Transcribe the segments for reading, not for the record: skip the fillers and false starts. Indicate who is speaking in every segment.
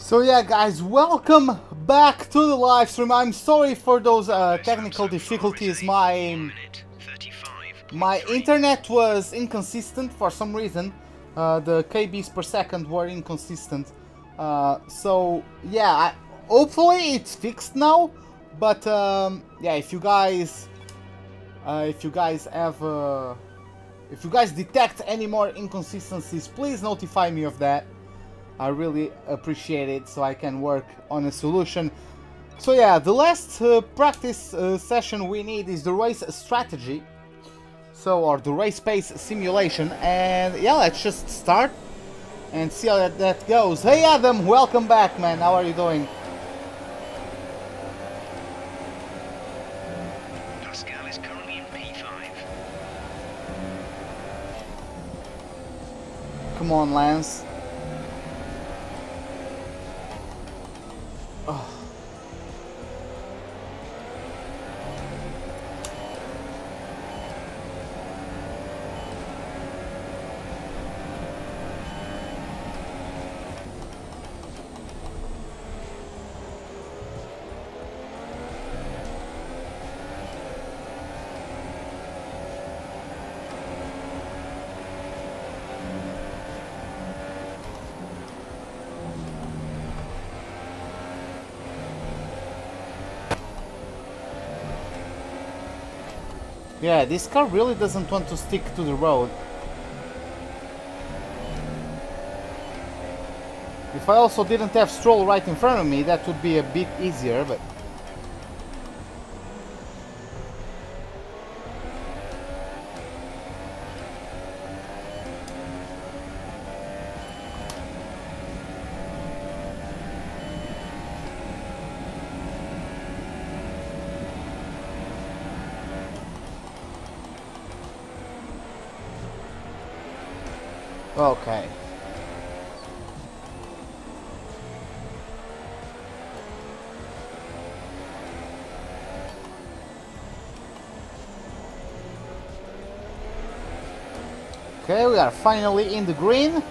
Speaker 1: So yeah guys, welcome back to the live stream. I'm sorry for those technical difficulties. My internet was inconsistent for some reason. The KBs per second were inconsistent. So yeah, hopefully it's fixed now. But yeah, if you guys detect any more inconsistencies, please notify me of that. I really appreciate it, so I can work on a solution. So yeah, the last practice session we need is the race strategy. Or the race pace simulation. And yeah, let's just start and see how that goes. Hey Adam, welcome back, man. How are you doing?
Speaker 2: Pascal is currently in P5.
Speaker 1: Come on, Lance. Oh. Yeah, this car really doesn't want to stick to the road. If I also didn't have Stroll right in front of me, that would be a bit easier, but... Okay. Okay, we are finally in the green.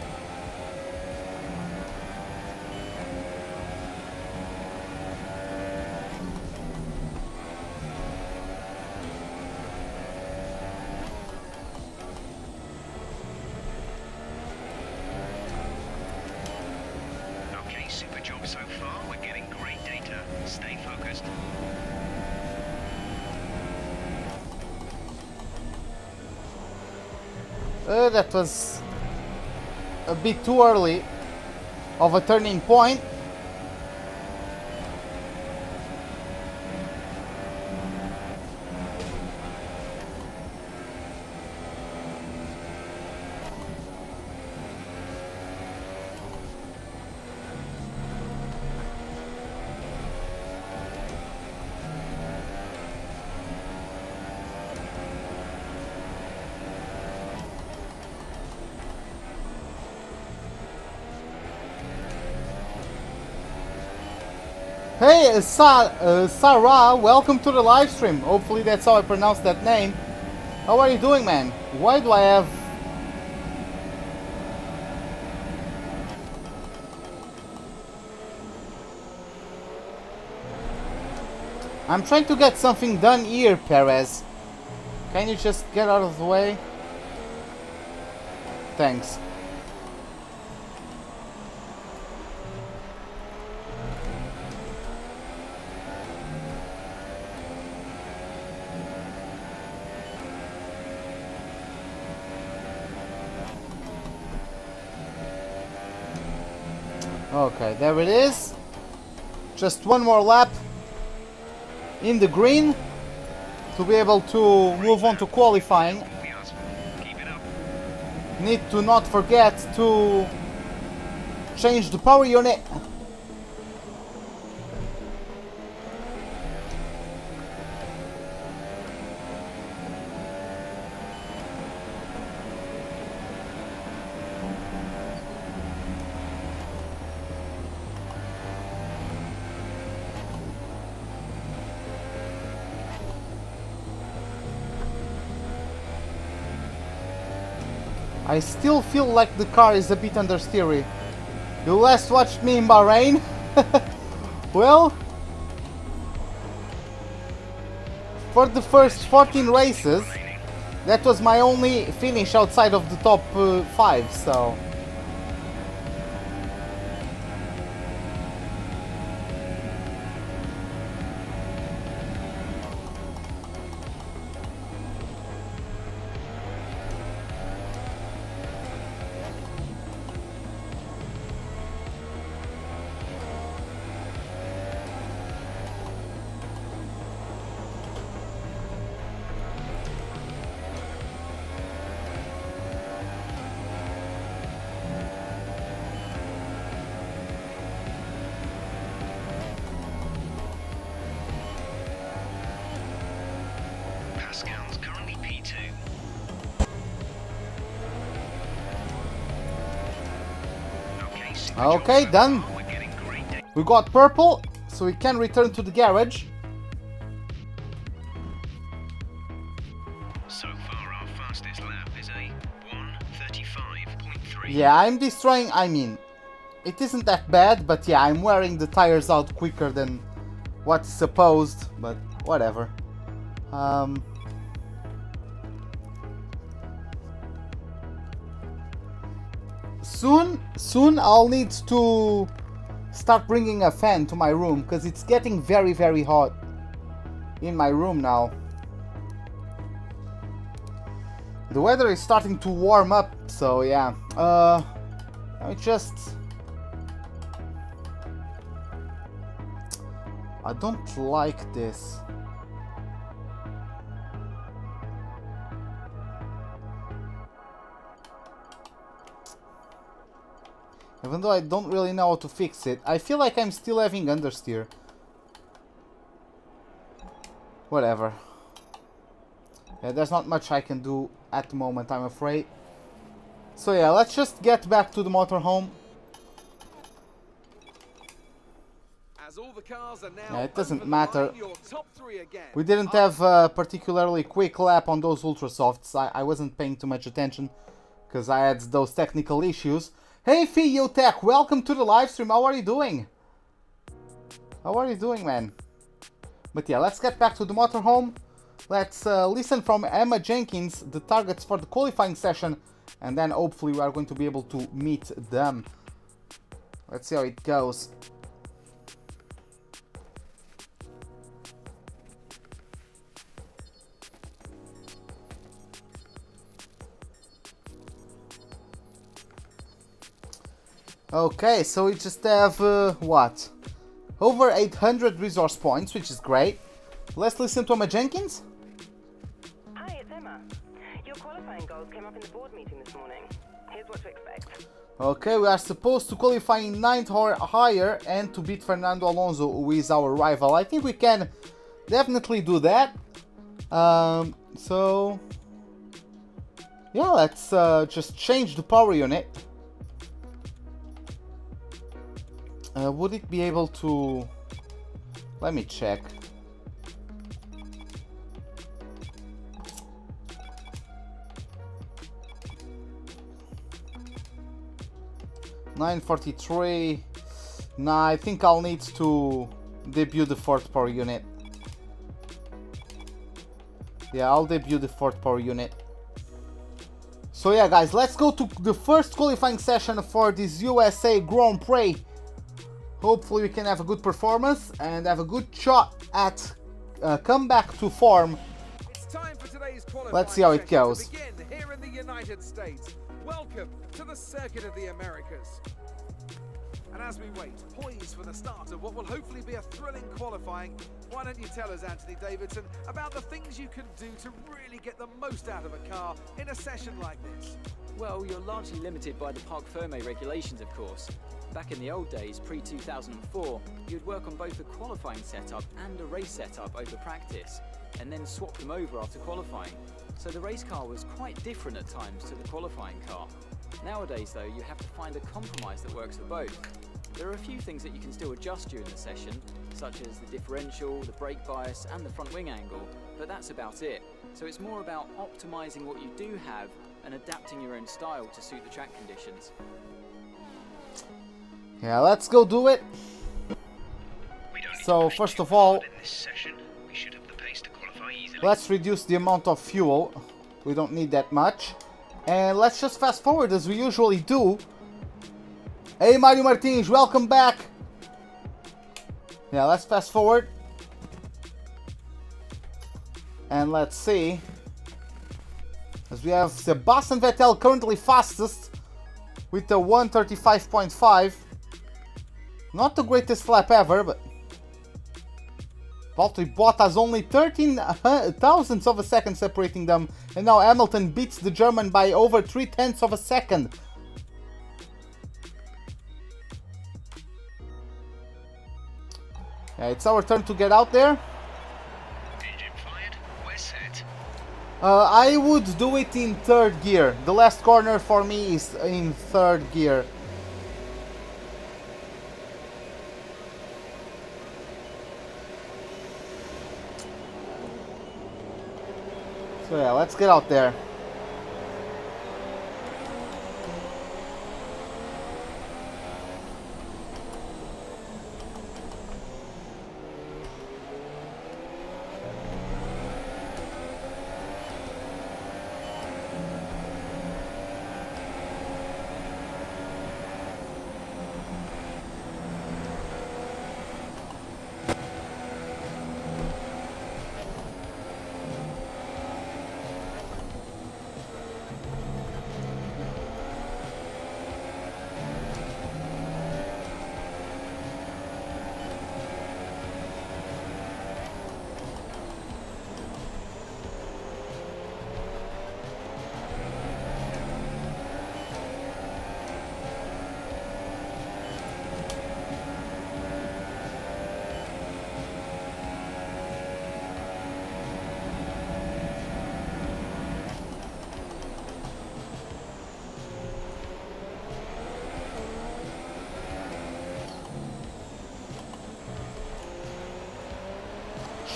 Speaker 2: Super job so far. We're getting great data. Stay focused.
Speaker 1: That was a bit too early of a turning point. Hey, Sarah, welcome to the live stream. Hopefully that's how I pronounce that name. How are you doing, man? Why do I have... I'm trying to get something done here, Perez. Can you just get out of the way? Thanks. Okay, there it is. Just one more lap in the green to be able to move on to qualifying. Need to not forget to change the power unit. I still feel like the car is a bit understeery. You last watched me in Bahrain? Well, for the first 14 races, that was my only finish outside of the top 5, so...
Speaker 2: Pascal's currently P2.
Speaker 1: Okay, done.
Speaker 2: We're getting great data.
Speaker 1: We got purple, so we can return to the garage.
Speaker 2: So far, our fastest lap is a 1:35.3.
Speaker 1: Yeah, I'm destroying, I mean, it isn't that bad, but yeah, I'm wearing the tires out quicker than what's supposed, but whatever. Soon I'll need to start bringing a fan to my room, because it's getting very, very hot in my room now. The weather is starting to warm up, so yeah. Let me just... I don't like this. Even though I don't really know how to fix it, I feel like I'm still having understeer. Whatever. Yeah, there's not much I can do at the moment, I'm afraid. So yeah, let's just get back to the motorhome. Yeah, it doesn't matter. We didn't have a particularly quick lap on those ultra softs. I wasn't paying too much attention because I had those technical issues. Hey Fiotech, welcome to the live stream. How are you doing? How are you doing, man? But yeah, let's get back to the motorhome. Let's listen from Emma Jenkins the targets for the qualifying session, and then hopefully we are going to be able to meet them. Let's see how it goes. Okay, so we just have, what? Over 800 resource points, which is great. Let's listen to Emma Jenkins.
Speaker 3: Hi, it's Emma. Your qualifying goals came up in the board meeting this morning. Here's what to expect.
Speaker 1: Okay, we are supposed to qualify in 9th or higher and to beat Fernando Alonso, who is our rival. I think we can definitely do that. So... yeah, let's just change the power unit. Would it be able to... let me check. $943. Nah, I think I'll need to debut the 4th power unit. Yeah, I'll debut the 4th power unit. So yeah, guys, let's go to the first qualifying session for this USA Grand Prix. Hopefully we can have a good performance and have a good shot at comeback to form.
Speaker 4: It's time for today's qualifying
Speaker 1: Let's see how it goes.
Speaker 4: to begin here in the United States. Welcome to the Circuit of the Americas. And as we wait, poised for the start of what will hopefully be a thrilling qualifying, why don't you tell us, Anthony Davidson, about the things you can do to really get the most out of a car in a session like this?
Speaker 5: Well, you're largely limited by the Parc Fermé regulations, of course. Back in the old days, pre-2004, you'd work on both a qualifying setup and a race setup over practice, and then swap them over after qualifying. So the race car was quite different at times to the qualifying car. Nowadays, though, you have to find a compromise that works for both. There are a few things that you can still adjust during the session, such as the differential, the brake bias, and the front wing angle, but that's about it. So it's more about optimizing what you do have and adapting your own style to suit the track conditions.
Speaker 1: Yeah, let's go do it.
Speaker 2: We don't need
Speaker 1: So,
Speaker 2: to push
Speaker 1: first
Speaker 2: too
Speaker 1: of all,
Speaker 2: hard in this session. We should have the pace to qualify easily.
Speaker 1: let's reduce the amount of fuel. We don't need that much. And let's just fast forward as we usually do. Hey Mario Martins, welcome back. Yeah, let's fast forward. And let's see. As we have Sebastian Vettel currently fastest with a 1:35.5. Not the greatest lap ever, but Valtteri Bottas only 13 thousandths of a second separating them, and now Hamilton beats the German by over 3/10 of a second. Yeah, it's our turn to get out there.
Speaker 2: Engine fired. We're set.
Speaker 1: I would do it in third gear. The last corner for me is in third gear. So yeah, let's get out there.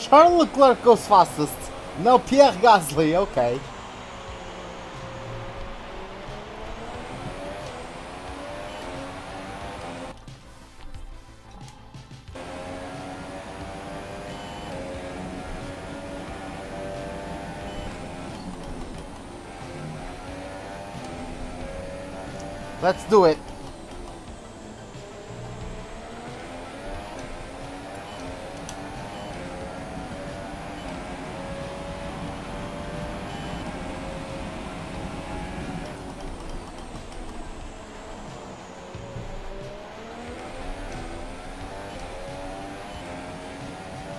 Speaker 1: Charles Leclerc goes fastest. No, Pierre Gasly, okay. Let's do it.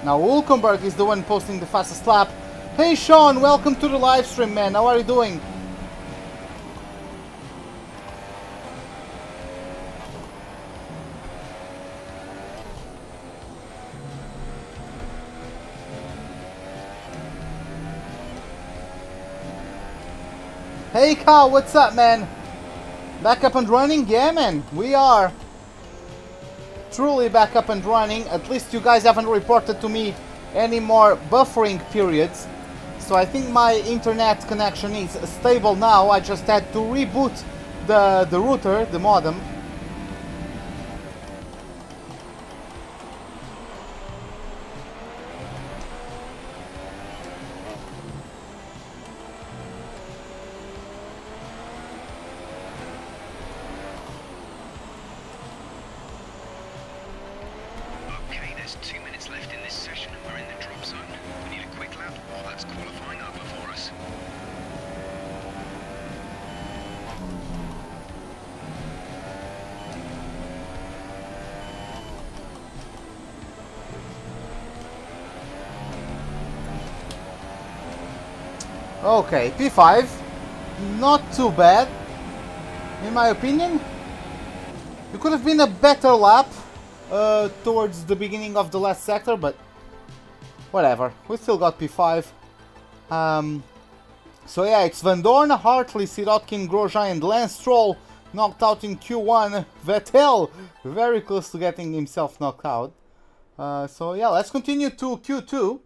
Speaker 1: Now Hulkenberg is the one posting the fastest lap. Hey Sean, welcome to the live stream, man. How are you doing? Hey Kyle, what's up, man? Back up and running? Yeah, man, we are. Truly back up and running. At least you guys haven't reported to me any more buffering periods. So I think my internet connection is stable now. I just had to reboot the router, the modem. Okay, P5, not too bad, in my opinion. It could have been a better lap towards the beginning of the last sector, but whatever, we still got P5. So yeah, it's Van Dorn, Hartley, Sirotkin, Grosjean and Lance Stroll knocked out in Q1. Vettel very close to getting himself knocked out. So yeah, let's continue to Q2.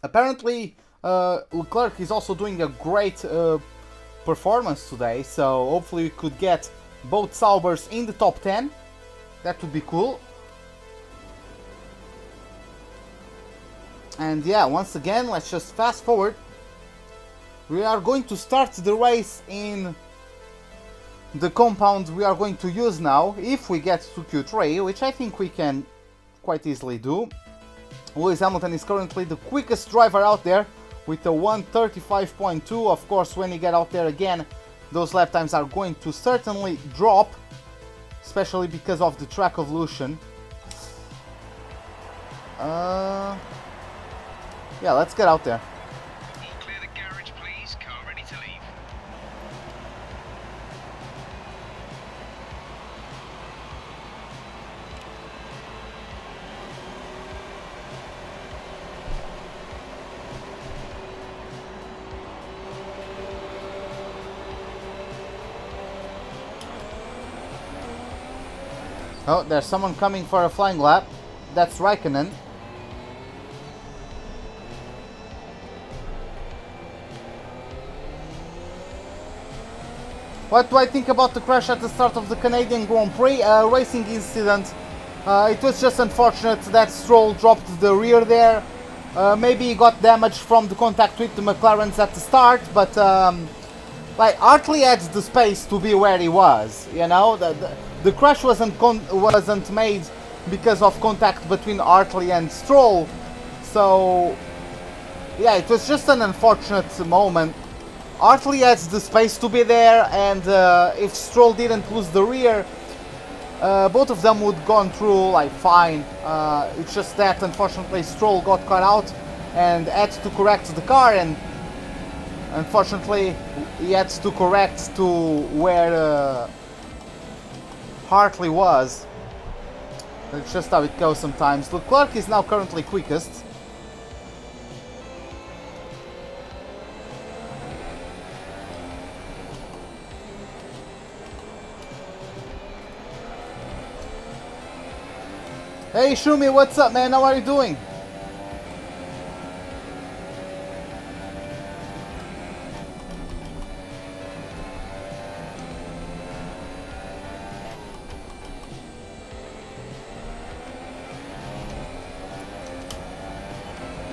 Speaker 1: Apparently Leclerc is also doing a great performance today, so hopefully we could get both Saubers in the top 10. That would be cool. And yeah, once again, let's just fast forward. We are going to start the race in the compound we are going to use now, if we get to Q3, which I think we can quite easily do. Lewis Hamilton is currently the quickest driver out there with a 1:35.2. Of course, when you get out there again, those lap times are going to certainly drop, especially because of the track evolution. Yeah, let's get out there.
Speaker 2: All clear the garage, please. Car ready to leave.
Speaker 1: Oh, there's someone coming for a flying lap. That's Raikkonen. What do I think about the crash at the start of the Canadian Grand Prix? Racing incident. It was just unfortunate that Stroll dropped the rear there. Maybe he got damaged from the contact with the McLarens at the start, but like Hartley had the space to be where he was. You know, the crash wasn't made because of contact between Hartley and Stroll. So yeah, it was just an unfortunate moment. Hartley has the space to be there, and if Stroll didn't lose the rear, both of them would gone through like fine. It's just that unfortunately Stroll got caught out and had to correct the car, and unfortunately he had to correct to where Hartley was. It's just how it goes sometimes. Leclerc is now currently quickest. Hey Shumi, what's up, man? How are you doing?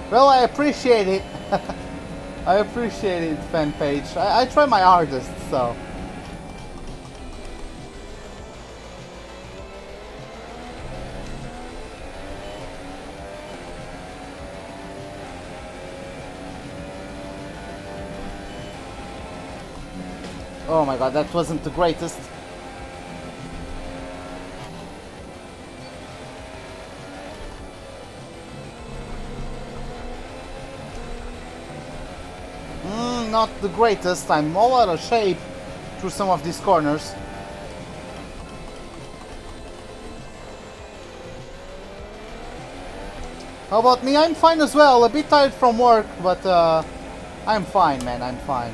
Speaker 1: Well, I appreciate it. I appreciate it, fan page. I try my hardest, so. Oh my god, that wasn't the greatest. Not the greatest. I'm all out of shape through some of these corners. How about me? I'm fine as well. A bit tired from work, but I'm fine, man. I'm fine.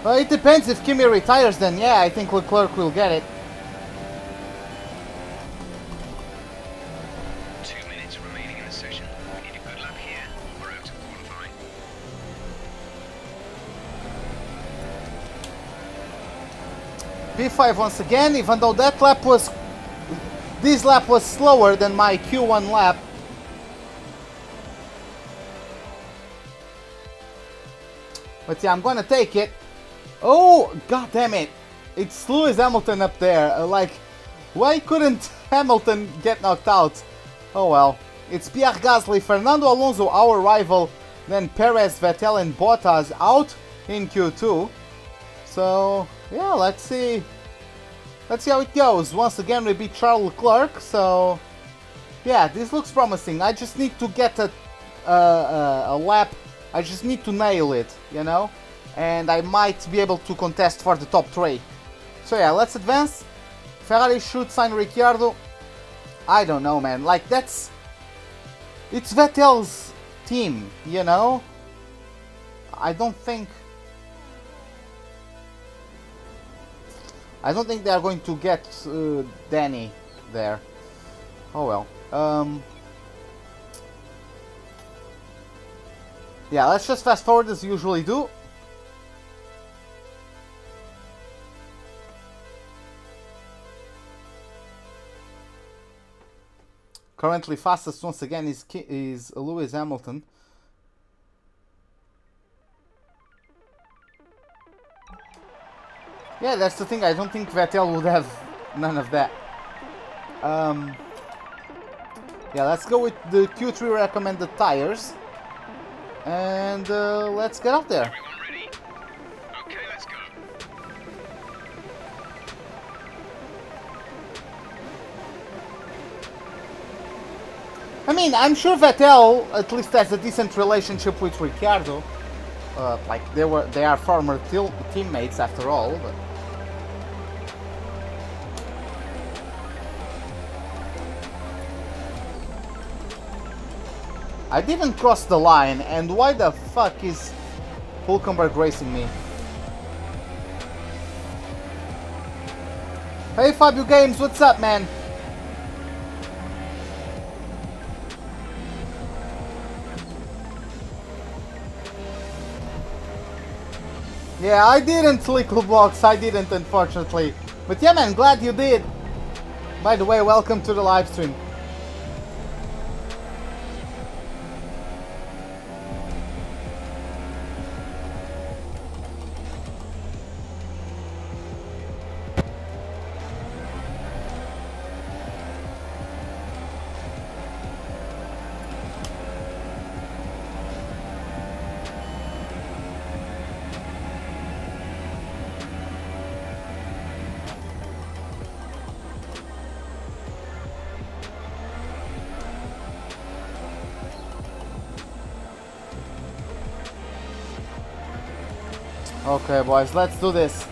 Speaker 1: Well, it depends. If Kimi retires, then yeah, I think Leclerc will get it.
Speaker 2: 2 minutes remaining in the session. We need a good lap here. We're out to qualify.
Speaker 1: P5 once again, even though that lap was... This lap was slower than my Q1 lap. But yeah, I'm gonna take it. Oh, god damn it. It's Lewis Hamilton up there. Like, why couldn't Hamilton get knocked out? Oh well. It's Pierre Gasly, Fernando Alonso, our rival, then Perez, Vettel and Bottas out in Q2. So, yeah, let's see. Let's see how it goes. Once again, we beat Charles Leclerc, so... Yeah, this looks promising. I just need to get a lap. I just need to nail it, you know? And I might be able to contest for the top 3. So yeah, let's advance. Ferrari should sign Ricciardo. I don't know, man. Like, that's It's Vettel's team, you know? I don't think they are going to get Danny there. Oh well. Yeah, let's just fast forward as we usually do. Currently fastest once again is Lewis Hamilton. Yeah, that's the thing. I don't think Vettel would have none of that. Yeah, let's go with the Q3 recommended tires. And let's get out there.
Speaker 2: Everyone ready? Okay, let's go.
Speaker 1: I mean, I'm sure Vettel at least has a decent relationship with Ricciardo. Like they are former teammates after all. But I didn't cross the line, and why the fuck is Hulkenberg racing me? Hey Fabio Games, what's up, man? Yeah, I didn't Lickle Box, I didn't unfortunately. But yeah man, glad you did. By the way, welcome to the live stream. Okay, boys, let's do this.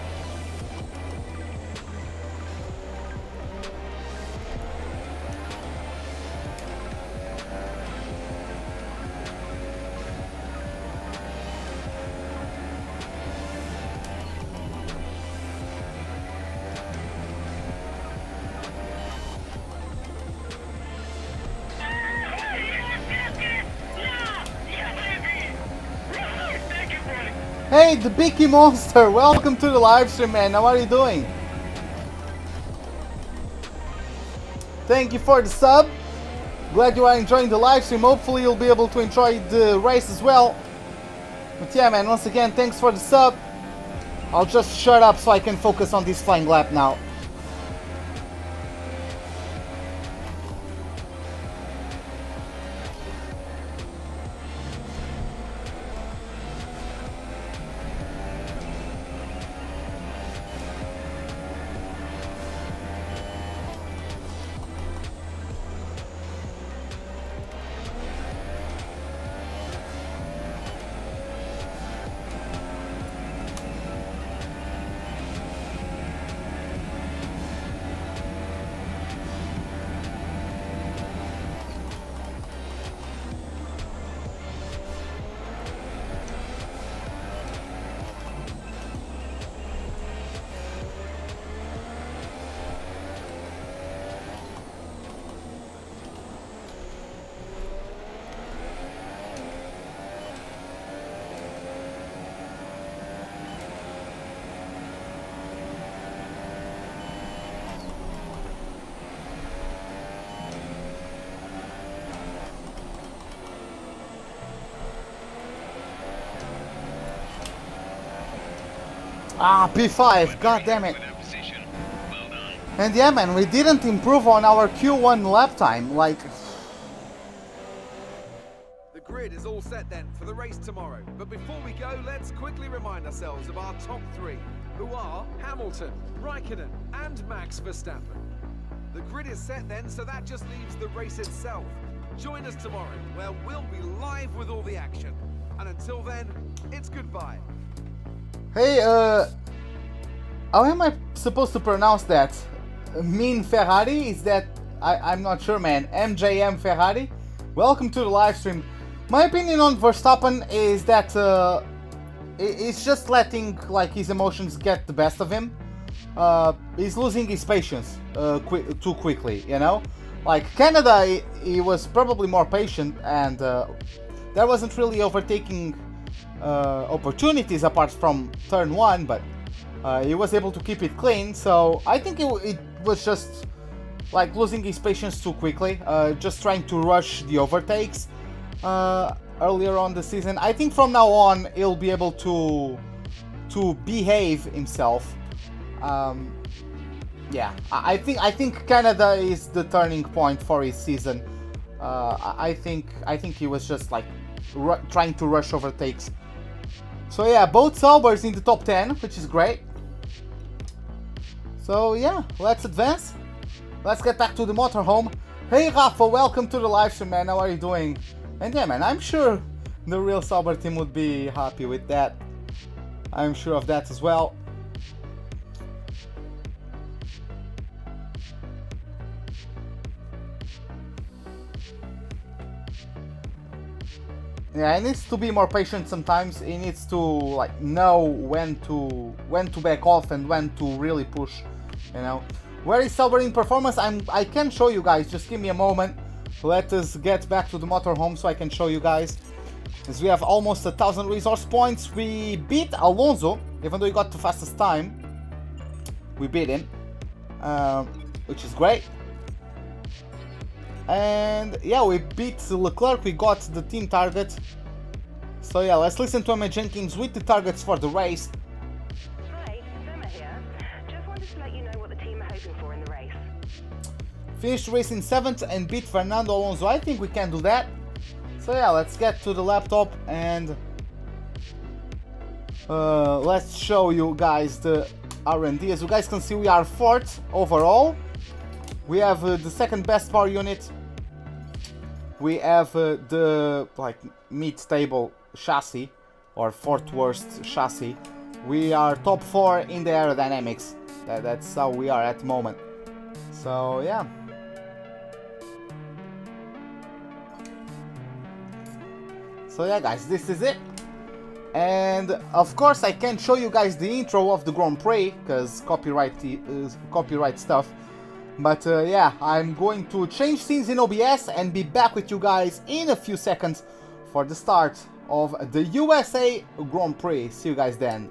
Speaker 1: Hey, the Bicky Monster, welcome to the live stream, man. How are you doing? Thank you for the sub. Glad you are enjoying the live stream. Hopefully you'll be able to enjoy the race as well. But yeah, man, once again, thanks for the sub. I'll just shut up so I can focus on this flying lap now. Ah, P5, god damn it. And yeah man, we didn't improve on our Q1 lap time, like...
Speaker 4: The grid is all set then for the race tomorrow. But before we go, let's quickly remind ourselves of our top three, who are Hamilton, Raikkonen and Max Verstappen. The grid is set then, so that just leaves the race itself. Join us tomorrow, where we'll be live with all the action. And until then, it's goodbye.
Speaker 1: Hey, how am I supposed to pronounce that? Mean Ferrari? Is that... I'm not sure, man. MJM Ferrari? welcome to the live stream. My opinion on Verstappen is that he's just letting like his emotions get the best of him. He's losing his patience too quickly, you know? Like Canada, he was probably more patient, and there wasn't really overtaking opportunities apart from turn 1, but he was able to keep it clean, so I think it was just like losing his patience too quickly, just trying to rush the overtakes earlier on the season. I think from now on he'll be able to behave himself. Yeah, I think Canada is the turning point for his season. I think he was just like trying to rush overtakes. So yeah, both Saubers in the top 10, which is great. So yeah, let's advance. Let's get back to the motorhome. Hey Rafa, welcome to the live stream, man. How are you doing? And yeah, man, I'm sure the real Sauber team would be happy with that. I'm sure of that as well. Yeah, he needs to be more patient sometimes. He needs to like know when to back off and when to really push, you know. Where is Sauber in performance? I can show you guys. Just give me a moment. Let us get back to the motorhome so I can show you guys. As we have almost 1,000 resource points. We beat Alonso, even though he got the fastest time. We beat him, which is great. And yeah, we beat Leclerc, we got the team target. So yeah, let's listen to Emma Jenkins with the targets for the race.
Speaker 3: Hi, Emma here. Just wanted to let you know what the team are hoping for in the race.
Speaker 1: Finished the race in 7th and beat Fernando Alonso. I think we can do that. So yeah, let's get to the laptop and let's show you guys the R&D. As you guys can see, we are 4th overall. We have the second best power unit. We have the like mid-table chassis, or 4th worst chassis. We are top 4 in the aerodynamics. That's how we are at the moment. So yeah. So yeah, guys, this is it. And of course, I can't show you guys the intro of the Grand Prix because copyright stuff. But yeah, I'm going to change scenes in OBS and be back with you guys in a few seconds for the start of the USA Grand Prix. See you guys then.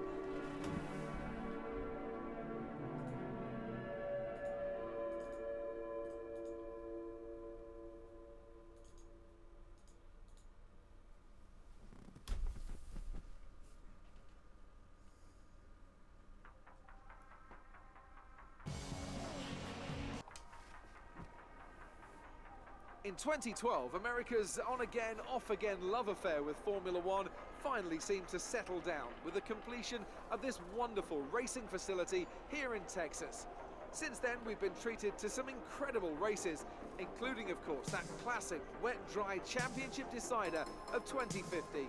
Speaker 4: In 2012, America's on-again, off-again love affair with Formula One finally seemed to settle down with the completion of this wonderful racing facility here in Texas. Since then, we've been treated to some incredible races, including, of course, that classic wet-dry championship decider of 2015.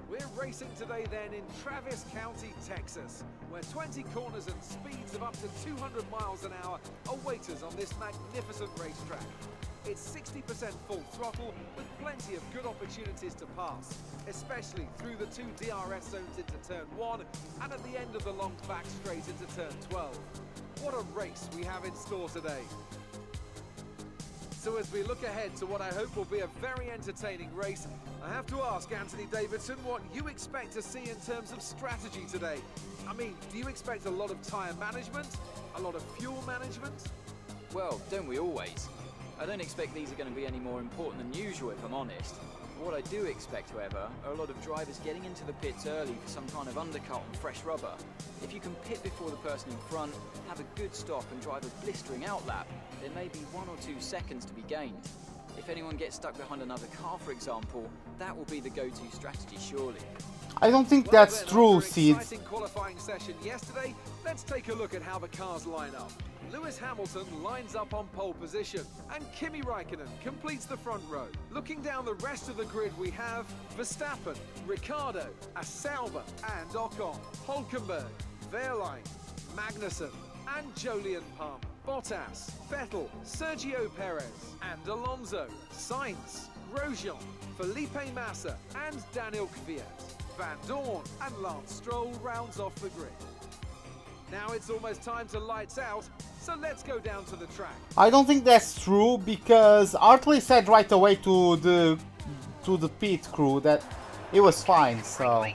Speaker 4: We're racing today then in Travis County, Texas, where 20 corners and speeds of up to 200 miles an hour await us on this magnificent racetrack. It's 60% full throttle with plenty of good opportunities to pass, especially through the 2 DRS zones into turn 1 and at the end of the long back straight into turn 12. What a race we have in store today. So as we look ahead to what I hope will be a very entertaining race, I have to ask Anthony Davidson what you expect to see in terms of strategy today. I mean, do you expect a lot of tyre management? A lot of fuel management?
Speaker 5: Well, don't we always? I don't expect these are going to be any more important than usual, if I'm honest. What I do expect, however, are a lot of drivers getting into the pits early for some kind of undercut on fresh rubber. If you can pit before the person in front, have a good stop and drive a blistering outlap, there may be 1 or 2 seconds to be gained. If anyone gets stuck behind another car, for example, that will be the go-to strategy, surely.
Speaker 1: I don't think that's true, Sid.
Speaker 4: Exciting qualifying session yesterday. Let's take a look at how the cars line up. Lewis Hamilton lines up on pole position, and Kimi Räikkönen completes the front row. Looking down the rest of the grid, we have Verstappen, Ricciardo, Sauber, and Ocon, Hülkenberg, Wehrlein, Magnussen, and Jolyon Palmer. Bottas, Vettel, Sergio Perez, and Alonso, Sainz, Grosjean, Felipe Massa, and Daniel Kvyat. Van Dorn and Lance Stroll rounds off the grid. Now it's almost time to lights out, so let's go down to the track.
Speaker 1: I don't think that's true, because Hartley said right away to the pit crew that it was fine, so...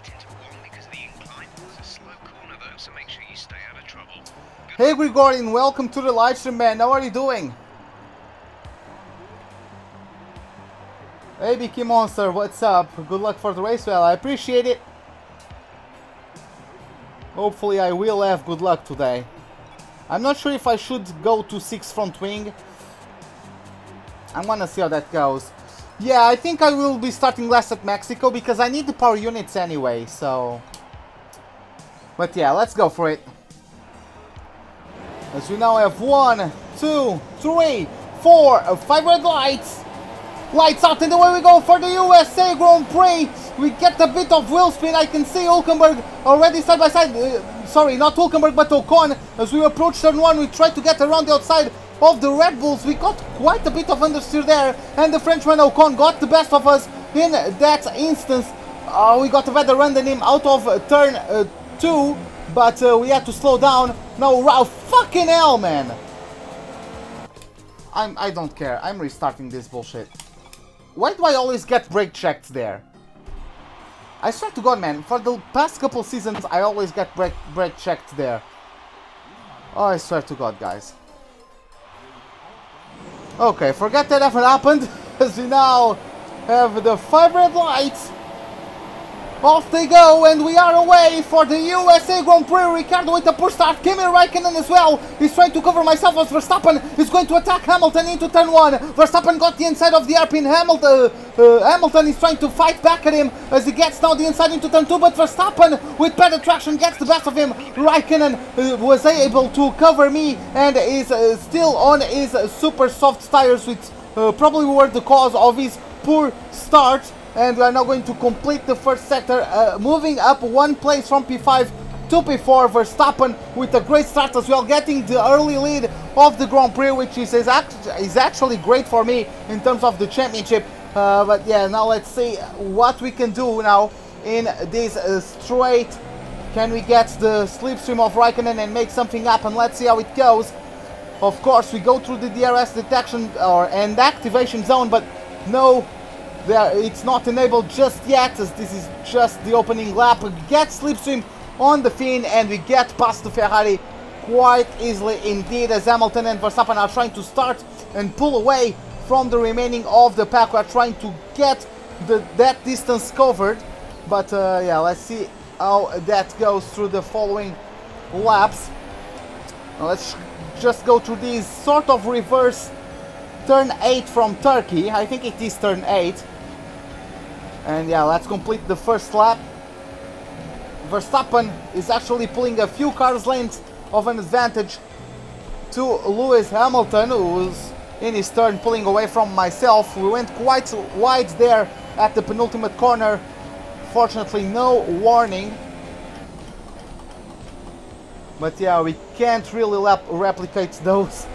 Speaker 1: Hey Gregorian, welcome to the live stream, man. How are you doing? Hey BK Monster, what's up? Good luck for the race. Well, I appreciate it. Hopefully I will have good luck today. I'm not sure if I should go to 6 front wing. I'm gonna see how that goes. Yeah, I think I will be starting last at Mexico because I need the power units anyway, so... But yeah, let's go for it. As we now have 1, 2, 3, 4, 5 red lights. Lights out, and away we go for the USA Grand Prix. We get a bit of wheel spin. I can see Hülkenberg already side by side. Sorry, not Hülkenberg, but Ocon. As we approach turn 1, we try to get around the outside of the Red Bulls. We got quite a bit of understeer there, and the Frenchman Ocon got the best of us in that instance. We got a better run than him out of turn 2, but we had to slow down. No, wow, fucking hell, man. I don't care. I'm restarting this bullshit. Why do I always get brake checked there? I swear to God, man, for the past couple seasons, I always get brake checked there. Oh, I swear to God, guys. Okay, forget that ever happened, as we now have the 5 red lights. Off they go, and we are away for the USA Grand Prix. Ricciardo with a push start. Kimi Räikkönen as well. He's trying to cover myself as Verstappen is going to attack Hamilton into turn 1. Verstappen got the inside of the hairpin. Hamilton is trying to fight back at him as he gets now the inside into turn 2. But Verstappen with better traction gets the best of him. Räikkönen was able to cover me and is still on his super soft tires, which probably were the cause of his poor start. And we are now going to complete the first sector, moving up 1 place from P5 to P4. Verstappen with a great start as well, getting the early lead of the Grand Prix, which is actually great for me in terms of the championship. But yeah, now let's see what we can do now in this straight. Can we get the slipstream of Räikkönen and make something happen? Let's see how it goes. Of course, we go through the DRS detection and activation zone, but no... it's not enabled just yet, as this is just the opening lap. We get slipstream on the fin and we get past the Ferrari quite easily indeed, as Hamilton and Verstappen are trying to start and pull away from the remaining of the pack. We are trying to get that distance covered, but yeah, let's see how that goes through the following laps. Now let's just go through these sort of reverse turn 8 from Turkey. I think it is turn 8. And yeah, let's complete the first lap. Verstappen is actually pulling a few cars lengths of an advantage to Lewis Hamilton, who's in his turn pulling away from myself. We went quite wide there at the penultimate corner. Fortunately, no warning. But yeah, we can't really replicate those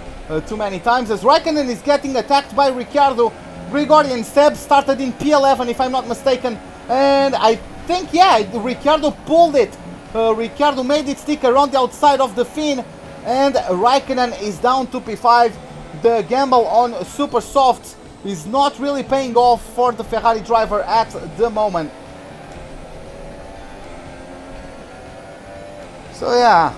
Speaker 1: too many times, as Räikkönen is getting attacked by Ricciardo. Gregorian Seb started in P11 if I'm not mistaken, and I think, yeah, Ricciardo pulled it. Ricciardo made it stick around the outside of the fin, and Räikkönen is down to P5. The gamble on super softs is not really paying off for the Ferrari driver at the moment. So yeah,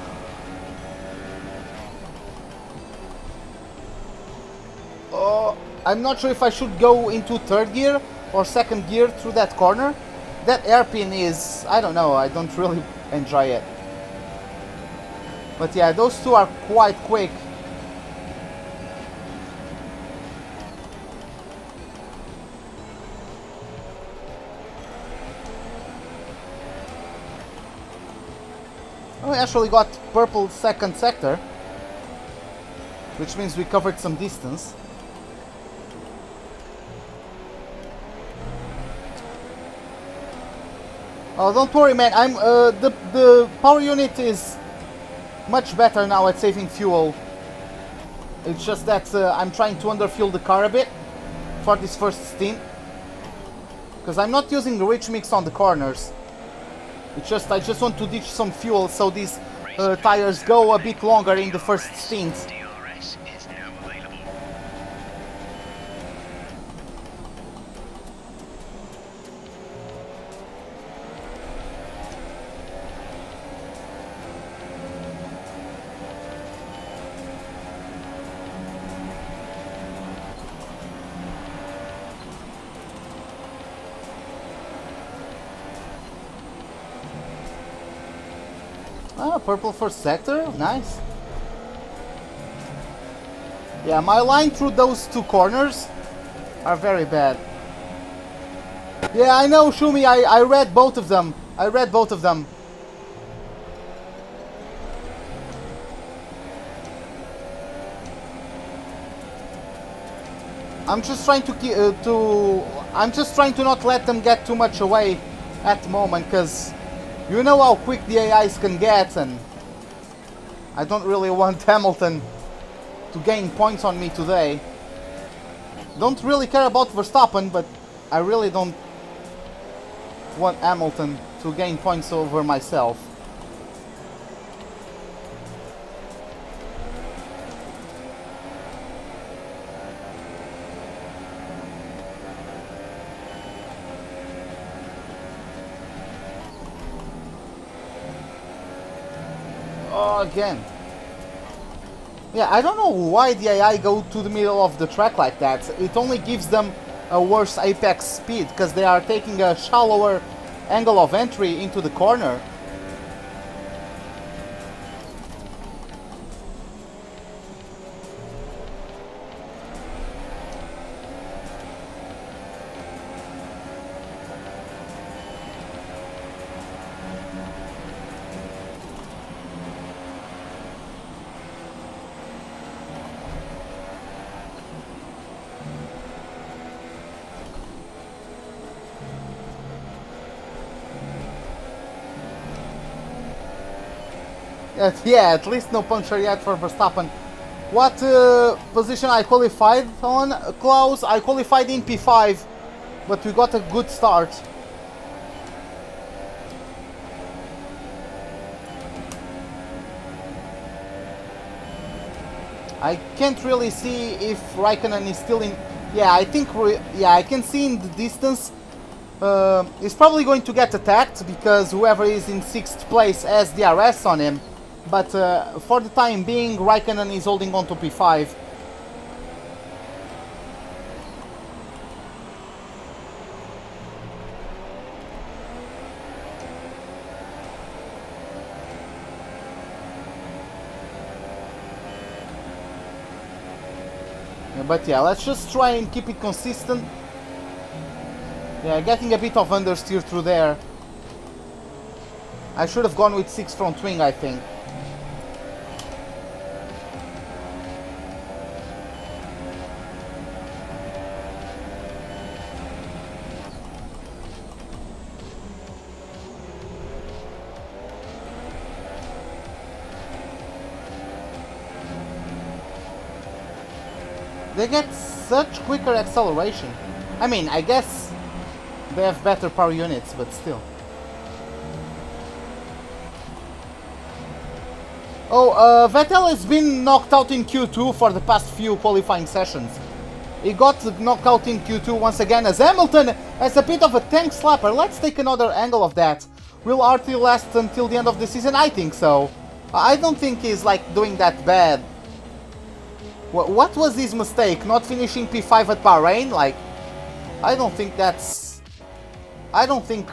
Speaker 1: I'm not sure if I should go into third gear or second gear through that corner. That hairpin is, I don't know, I don't really enjoy it. But yeah, those two are quite quick. We actually got purple second sector, which means we covered some distance. Oh, don't worry, man. I'm the power unit is much better now at saving fuel. It's just that I'm trying to underfuel the car a bit for this first stint. Because I'm not using the rich mix on the corners. It's just I just want to ditch some fuel so these tires go a bit longer in the first stint.
Speaker 2: DRS is now available.
Speaker 1: Ah, purple first sector, nice. Yeah, my line through those two corners are very bad. Yeah, I know, Shumi, I read both of them. I read both of them. I'm just trying I'm just trying to not let them get too much away at the moment, because you know how quick the AIs can get, and I don't really want Hamilton to gain points on me today. Don't really care about Verstappen, but I really don't want Hamilton to gain points over myself. Oh, again. Yeah, I don't know why the AI go to the middle of the track like that. It only gives them a worse apex speed, because they are taking a shallower angle of entry into the corner. Yeah, at least no puncture yet for Verstappen. What position I qualified on, Klaus? I qualified in P5, but we got a good start. I can't really see if Raikkonen is still in... Yeah, I think... Yeah, I can see in the distance. He's probably going to get attacked, because whoever is in 6th place has DRS on him. But for the time being, Raikkonen is holding on to P5. But yeah, let's just try and keep it consistent. Yeah, getting a bit of understeer through there. I should have gone with 6 front wing, I think. They get such quicker acceleration. I mean, I guess they have better power units, but still. Oh, Vettel has been knocked out in Q2 for the past few qualifying sessions. He got knocked out in Q2 once again as Hamilton has a bit of a tank slapper. Let's take another angle of that. Will RT last until the end of the season? I think so. I don't think he's like doing that bad. What was his mistake? Not finishing P5 at Bahrain? Like, I don't think that's... I don't think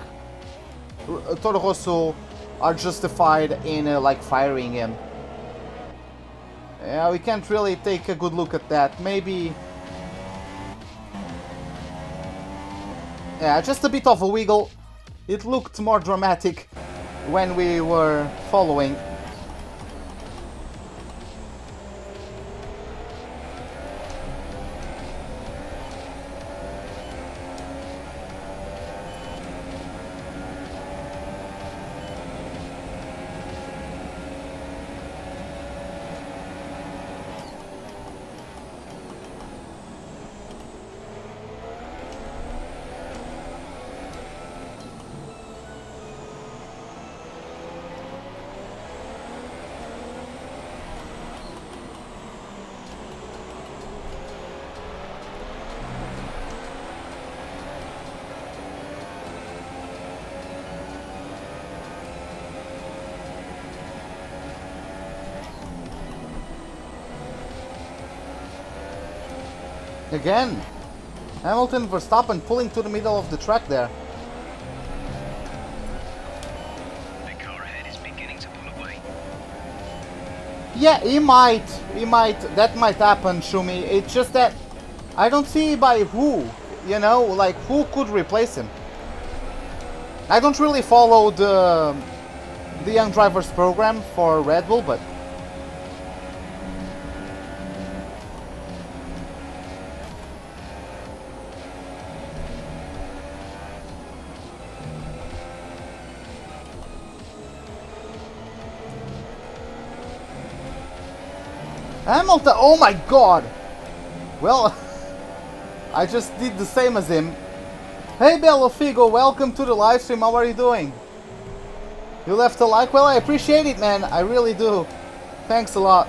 Speaker 1: Toro Rosso are justified in like firing him. Yeah, we can't really take a good look at that. Maybe... Yeah, just a bit of a wiggle. It looked more dramatic when we were following. Again. Hamilton, Verstappen pulling to the middle of the track there.
Speaker 2: The car ahead is beginning to pull away.
Speaker 1: Yeah, he might, that might happen, Shumi. It's just that I don't see by who, you know, like who could replace him. I don't really follow the Young Drivers program for Red Bull, but Hamilton, oh my god! Well, I just did the same as him. Hey Bellofigo, welcome to the live stream, how are you doing? You left a like? Well, I appreciate it, man, I really do. Thanks a lot.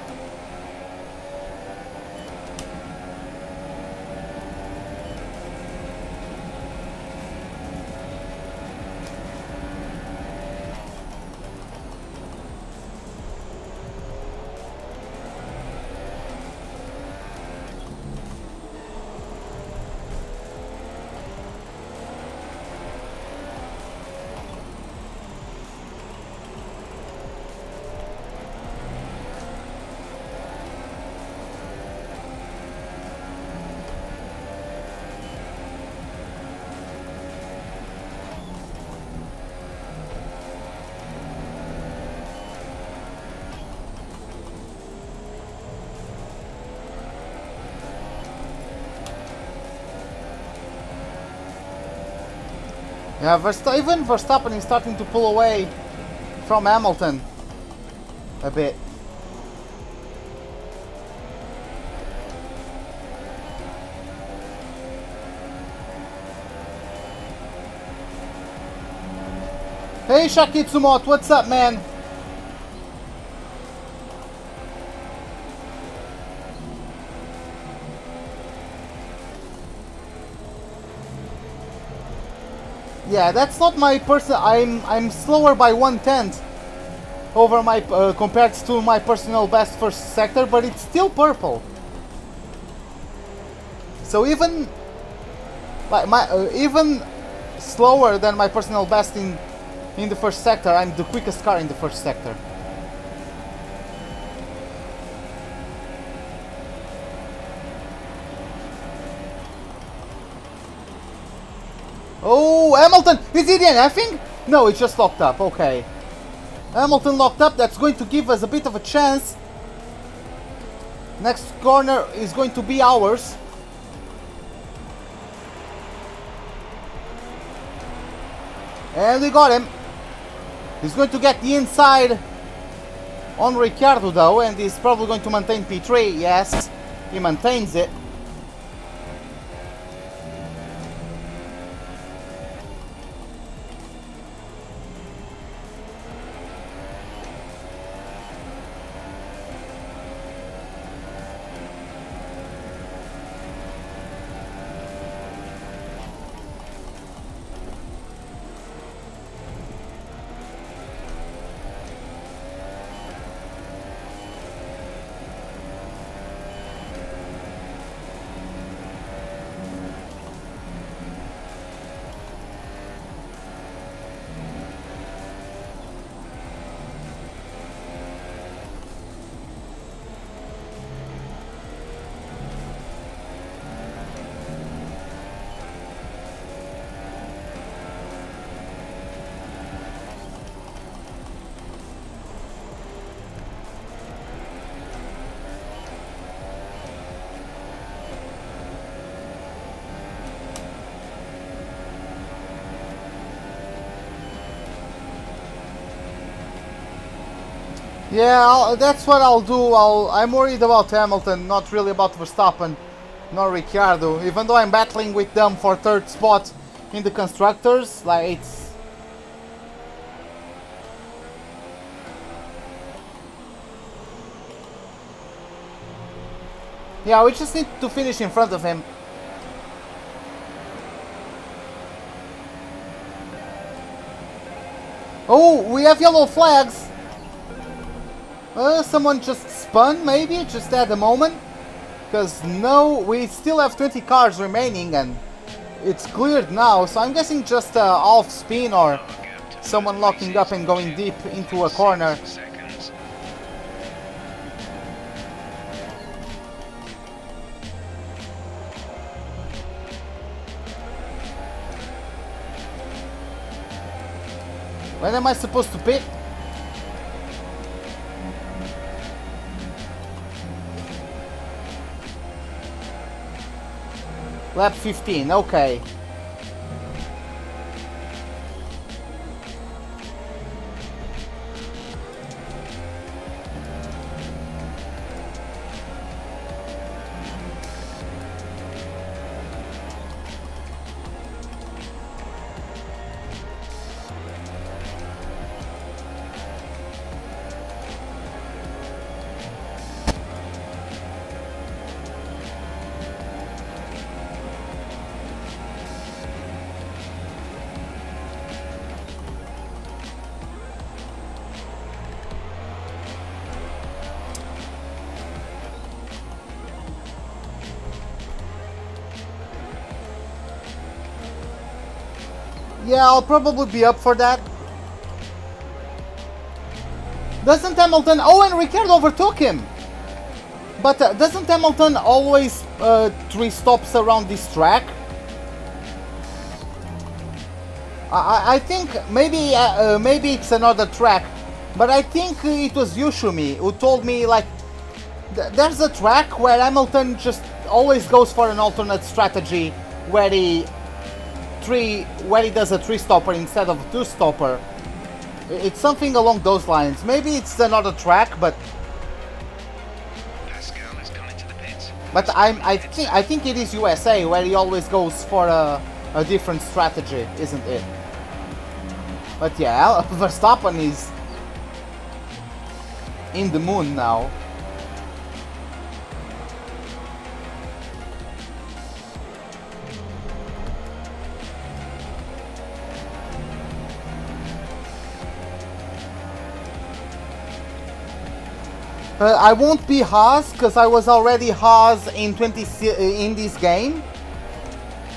Speaker 1: Yeah, even Verstappen is starting to pull away from Hamilton a bit. Hey Shakitsumot, what's up, man? Yeah, that's not my person. I'm slower by 1/10 over my compared to my personal best first sector, but it's still purple. So even like even slower than my personal best in the first sector. I'm the quickest car in the first sector. Oh, Hamilton! Is he DNFing? No, it's just locked up. Okay. Hamilton locked up. That's going to give us a bit of a chance. Next corner is going to be ours. And we got him. He's going to get the inside on Ricciardo though, and he's probably going to maintain P3. Yes, he maintains it. Yeah, that's what I'll do. I'm worried about Hamilton, not really about Verstappen, nor Ricciardo. Even though I'm battling with them for third spot in the constructors, like it's... Yeah, we just need to finish in front of him. Oh, we have yellow flags. Someone just spun, maybe, just at the moment. Because no, we still have 20 cars remaining and it's cleared now, so I'm guessing just a half spin or someone locking up and going deep into a corner.
Speaker 2: Seconds.
Speaker 1: When am I supposed to pit? Lap 15, okay. Yeah, I'll probably be up for that. Doesn't Hamilton... Oh, and Ricciardo overtook him! But doesn't Hamilton always 3 stops around this track? I think maybe maybe it's another track, but I think it was Yushumi who told me, like, there's a track where Hamilton just always goes for an alternate strategy where he does a 3-stopper instead of a 2-stopper. It's something along those lines. Maybe it's another track, but
Speaker 2: Pascal is coming to the pits.
Speaker 1: but I think it is USA where he always goes for a different strategy, isn't it? But yeah, Verstappen is in the moon now. I won't be Haas because I was already Haas in in this game.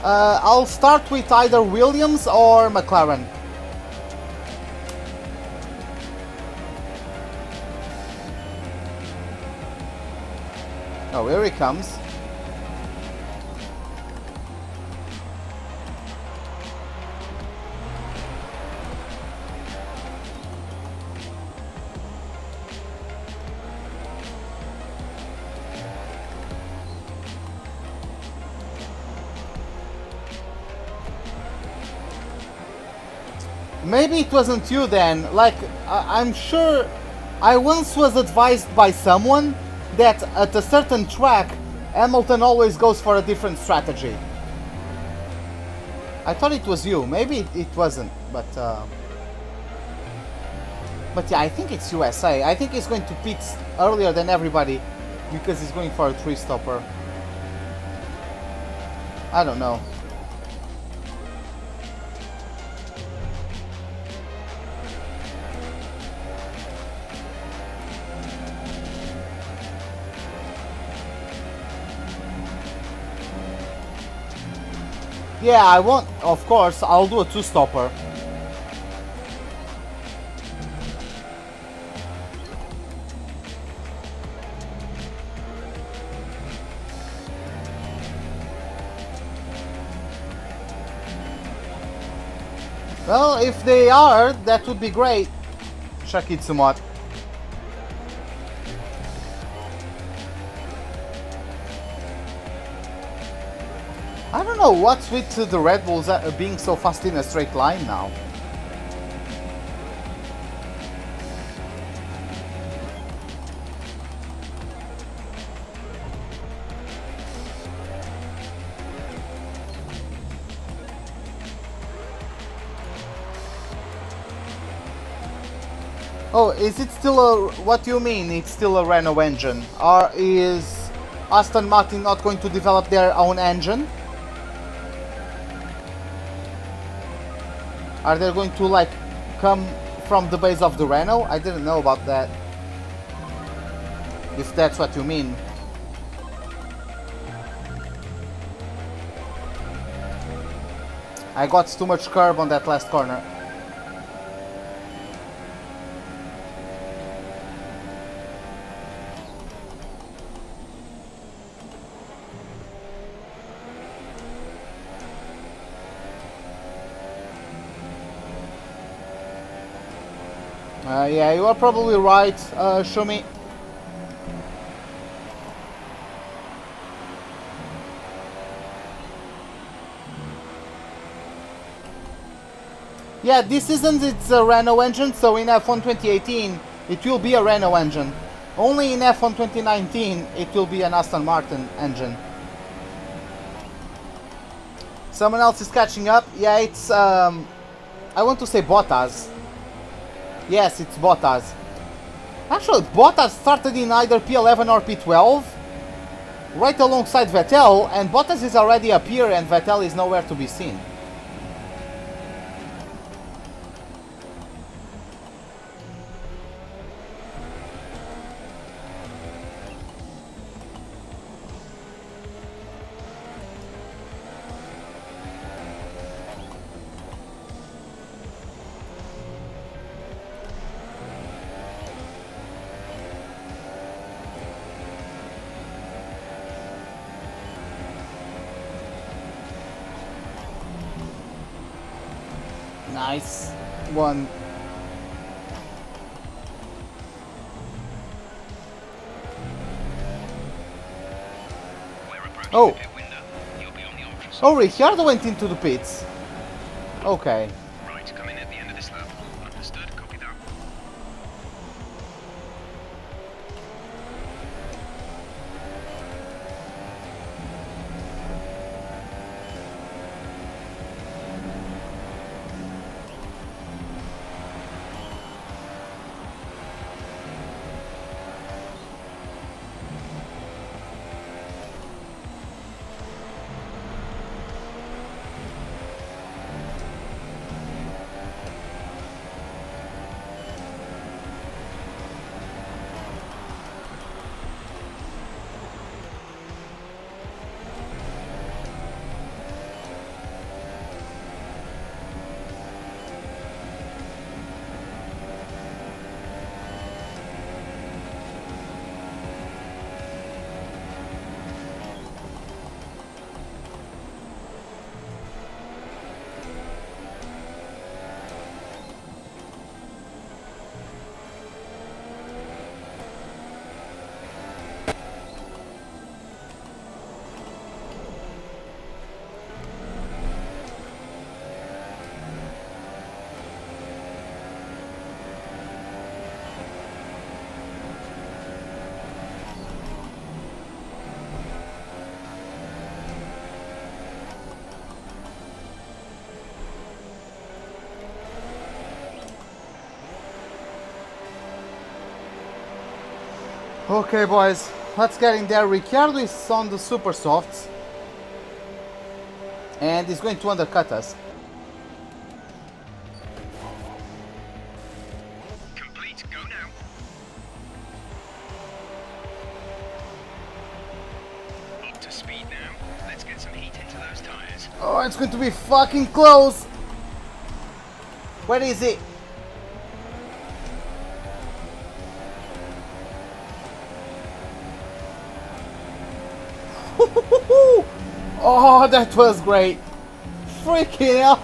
Speaker 1: I'll start with either Williams or McLaren. Oh, here he comes. Maybe it wasn't you then. Like, I'm sure I once was advised by someone that at a certain track Hamilton always goes for a different strategy. I thought it was you. Maybe it wasn't, but yeah, I think it's USA. I think he's going to pit earlier than everybody because he's going for a 3-stopper. I don't know. Yeah, I won't, of course, I'll do a 2-stopper. Well, if they are, that would be great. Shakitsumat. I don't know what's with the Red Bulls being so fast in a straight line now. Oh, is it still a... What do you mean it's still a Renault engine? Or is Aston Martin not going to develop their own engine? Are they going to, like, come from the base of the Renault? I didn't know about that. If that's what you mean. I got too much curb on that last corner. Yeah, you are probably right, Shumi. Yeah, this isn't its a Renault engine, so in F1 2018 it will be a Renault engine. Only in F1 2019 it will be an Aston Martin engine. Someone else is catching up. Yeah, it's I want to say Bottas. Yes, it's Bottas. Actually, Bottas started in either P11 or P12, right alongside Vettel, and Bottas is already up here and Vettel is nowhere to be seen. Nice one. Oh. Oh, Ricciardo went into the pits. Okay.
Speaker 2: Right, come in at the end of this lap. Understood, copy that.
Speaker 1: Okay, boys, let's get in there. Ricciardo is on the super softs and he's going to undercut us.
Speaker 2: Complete, go now. Up to speed now. Let's get some heat into those tires.
Speaker 1: Oh, it's going to be fucking close. Where is it? Oh, that was great. Freaking hell.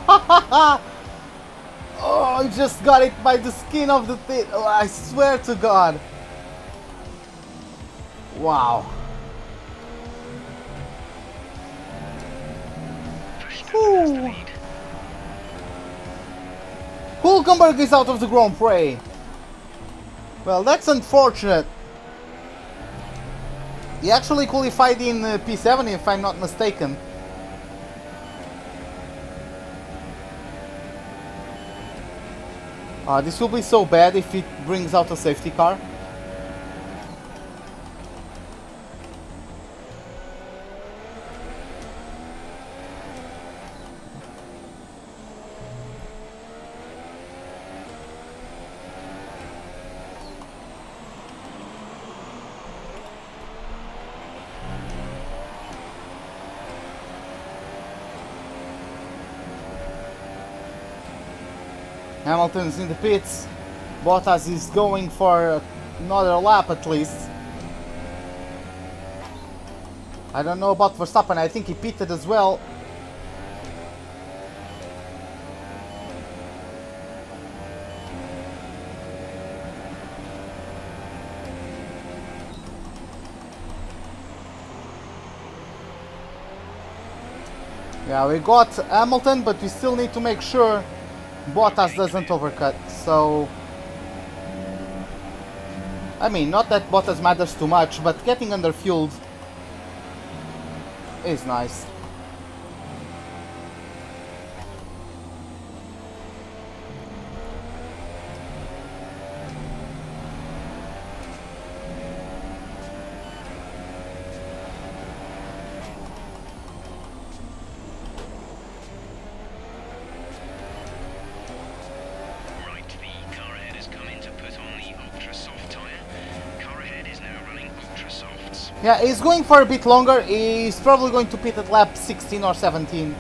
Speaker 1: Oh, I just got it by the skin of the teeth. Oh, I swear to God. Wow. Ooh. Hulkenberg is out of the Grand Prix. Well, that's unfortunate. He actually qualified in P7 if I'm not mistaken. This will be so bad if it brings out a safety car. Hamilton's in the pits. Bottas is going for another lap at least. I don't know about Verstappen, I think he pitted as well. Yeah, we got Hamilton, but we still need to make sure Bottas doesn't overcut. So, I mean, not that Bottas matters too much, but getting underfueled is nice. Yeah, he's going for a bit longer. He's probably going to pit at lap 16 or 17.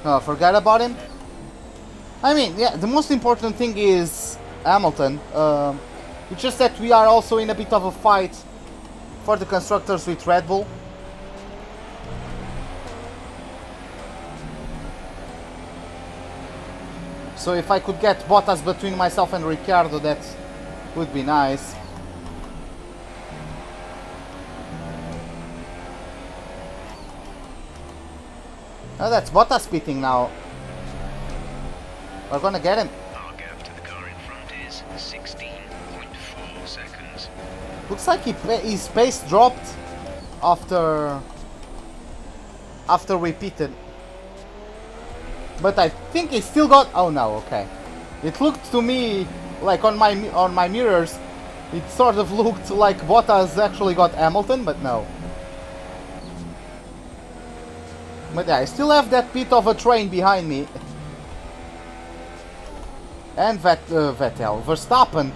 Speaker 1: Oh, forgot about him. I mean, yeah, the most important thing is Hamilton. It's just that we are also in a bit of a fight for the constructors with Red Bull. So if I could get Bottas between myself and Ricciardo, that would be nice. Oh, that's Bottas pitting now. We're gonna get him.
Speaker 2: Our gap to the car in front is 16.4 seconds.
Speaker 1: Looks like his pace dropped after we pitted. But I think he still got... Oh no, okay. It looked to me like on my mirrors, it sort of looked like Bottas actually got Hamilton, but no. But yeah, I still have that bit of a train behind me. And Vettel. Verstappen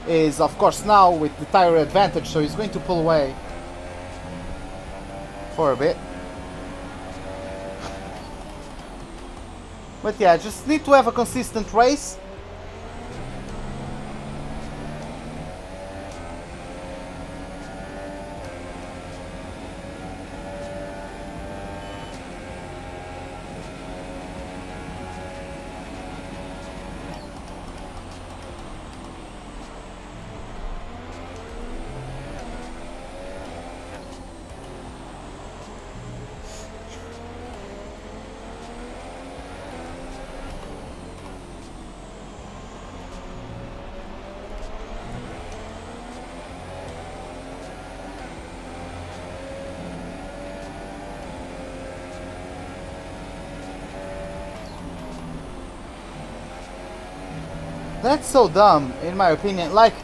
Speaker 1: is of course now with the tire advantage, so he's going to pull away for a bit. But yeah, just need to have a consistent race. That's so dumb, in my opinion. Like,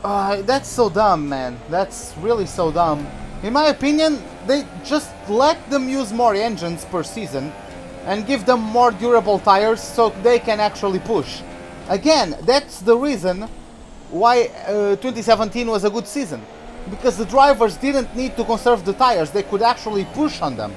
Speaker 1: that's so dumb, man. That's really so dumb. In my opinion, they just let them use more engines per season and give them more durable tires so they can actually push. Again, that's the reason why 2017 was a good season. Because the drivers didn't need to conserve the tires, they could actually push on them.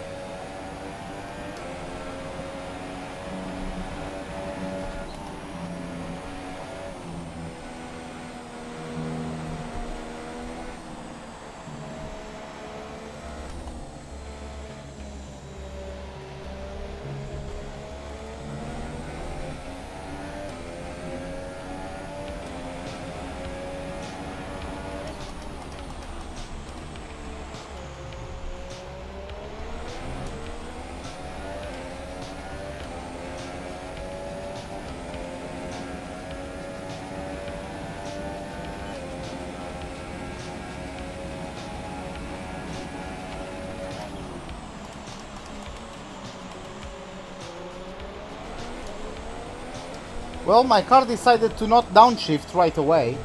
Speaker 1: Well, my car decided to not downshift right away.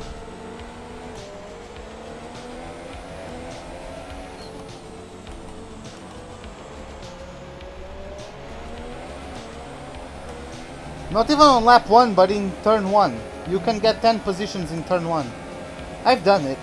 Speaker 1: Not even on lap 1, but in turn 1. You can get 10 positions in turn 1. I've done it.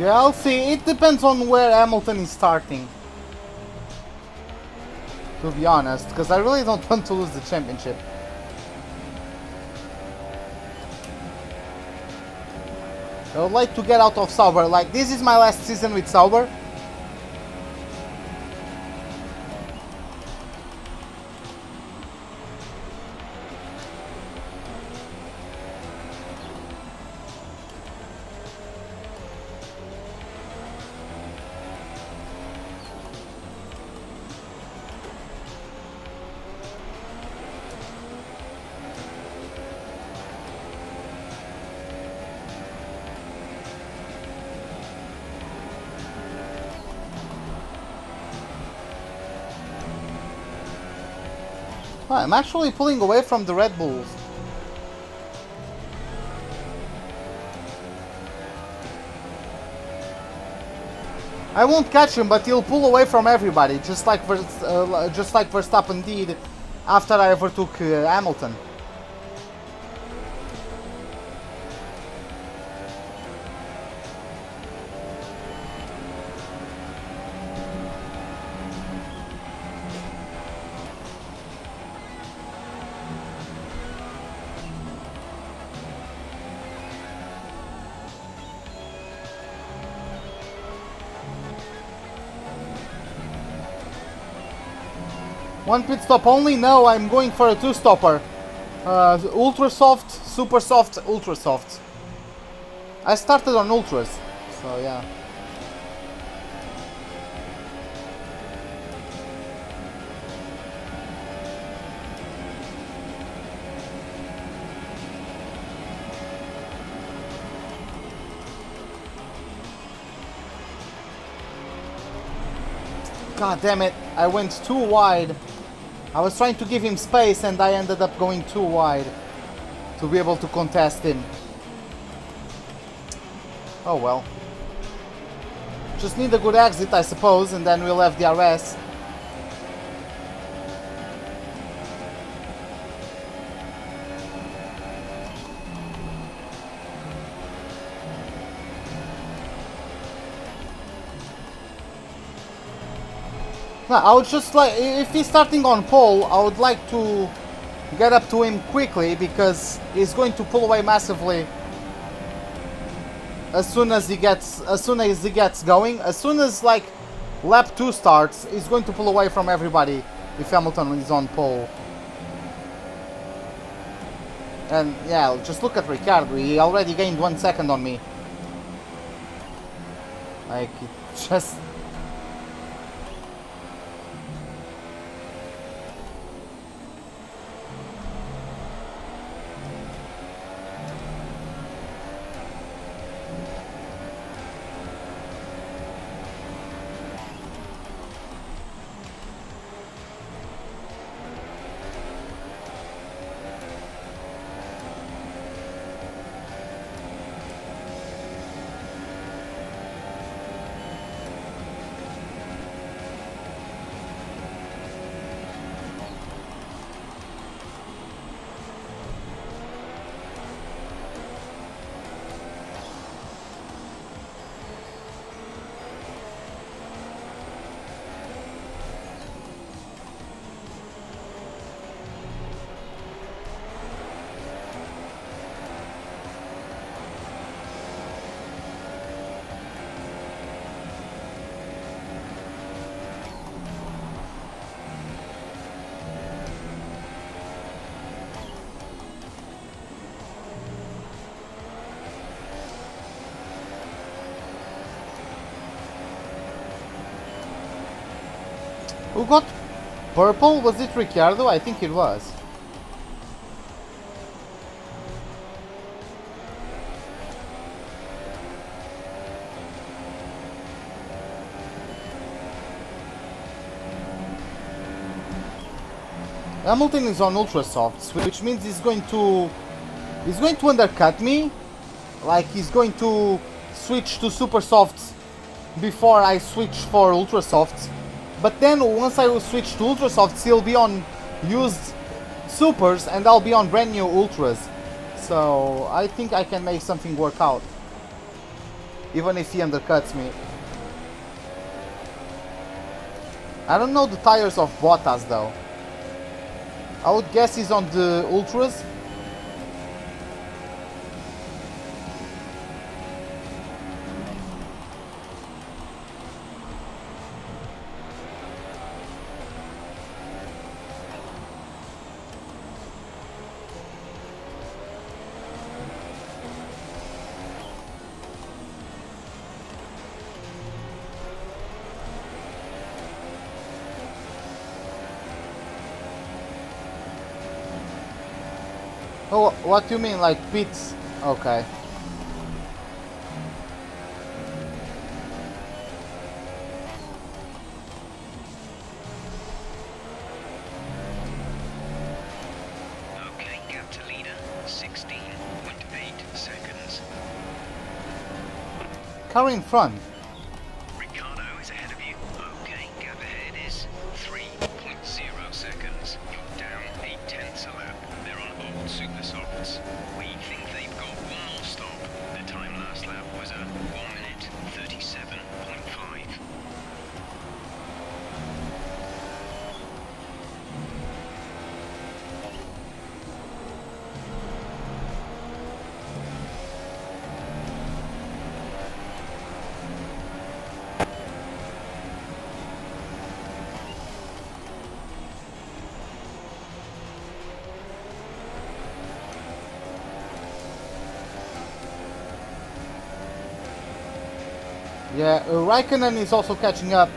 Speaker 1: Yeah, I'll see. It depends on where Hamilton is starting. To be honest, because I really don't want to lose the championship. I would like to get out of Sauber. Like, this is my last season with Sauber. I'm actually pulling away from the Red Bulls. I won't catch him, but he'll pull away from everybody, just like Verstappen did after I overtook Hamilton. One pit stop only? No, I'm going for a two-stopper. Ultra soft, super soft, ultra soft. I started on ultras, so yeah. God damn it, I went too wide. I was trying to give him space and I ended up going too wide to be able to contest him. Oh well. Just need a good exit, I suppose, and then we'll have DRS. I would just like, if he's starting on pole, I would like to get up to him quickly because he's going to pull away massively as soon as he gets going. As soon as like lap 2 starts, he's going to pull away from everybody if Hamilton is on pole. And yeah, just look at Ricciardo, he already gained 1 second on me. Like, it just... Who got purple? Was it Ricciardo? I think it was. Hamilton is on ultra softs, which means he's going to undercut me. Like, he's going to switch to super softs before I switch for ultra softs. But then once I will switch to ultra softs, he'll be on used supers and I'll be on brand new ultras. So I think I can make something work out. even if he undercuts me. I don't know the tires of Bottas though. I would guess he's on the Ultras. Oh, what do you mean, like pits? Okay.
Speaker 2: Okay, gap to leader, 16.8 seconds.
Speaker 1: Car in front.
Speaker 2: Ricardo is ahead of you. Okay, gap ahead is 3.0 seconds. You're down 0.8 a lap. They're on old super softs. We think they've got one more stop. The time last lap was a 1 minute 37.5.
Speaker 1: Yeah, Raikkonen is also catching up.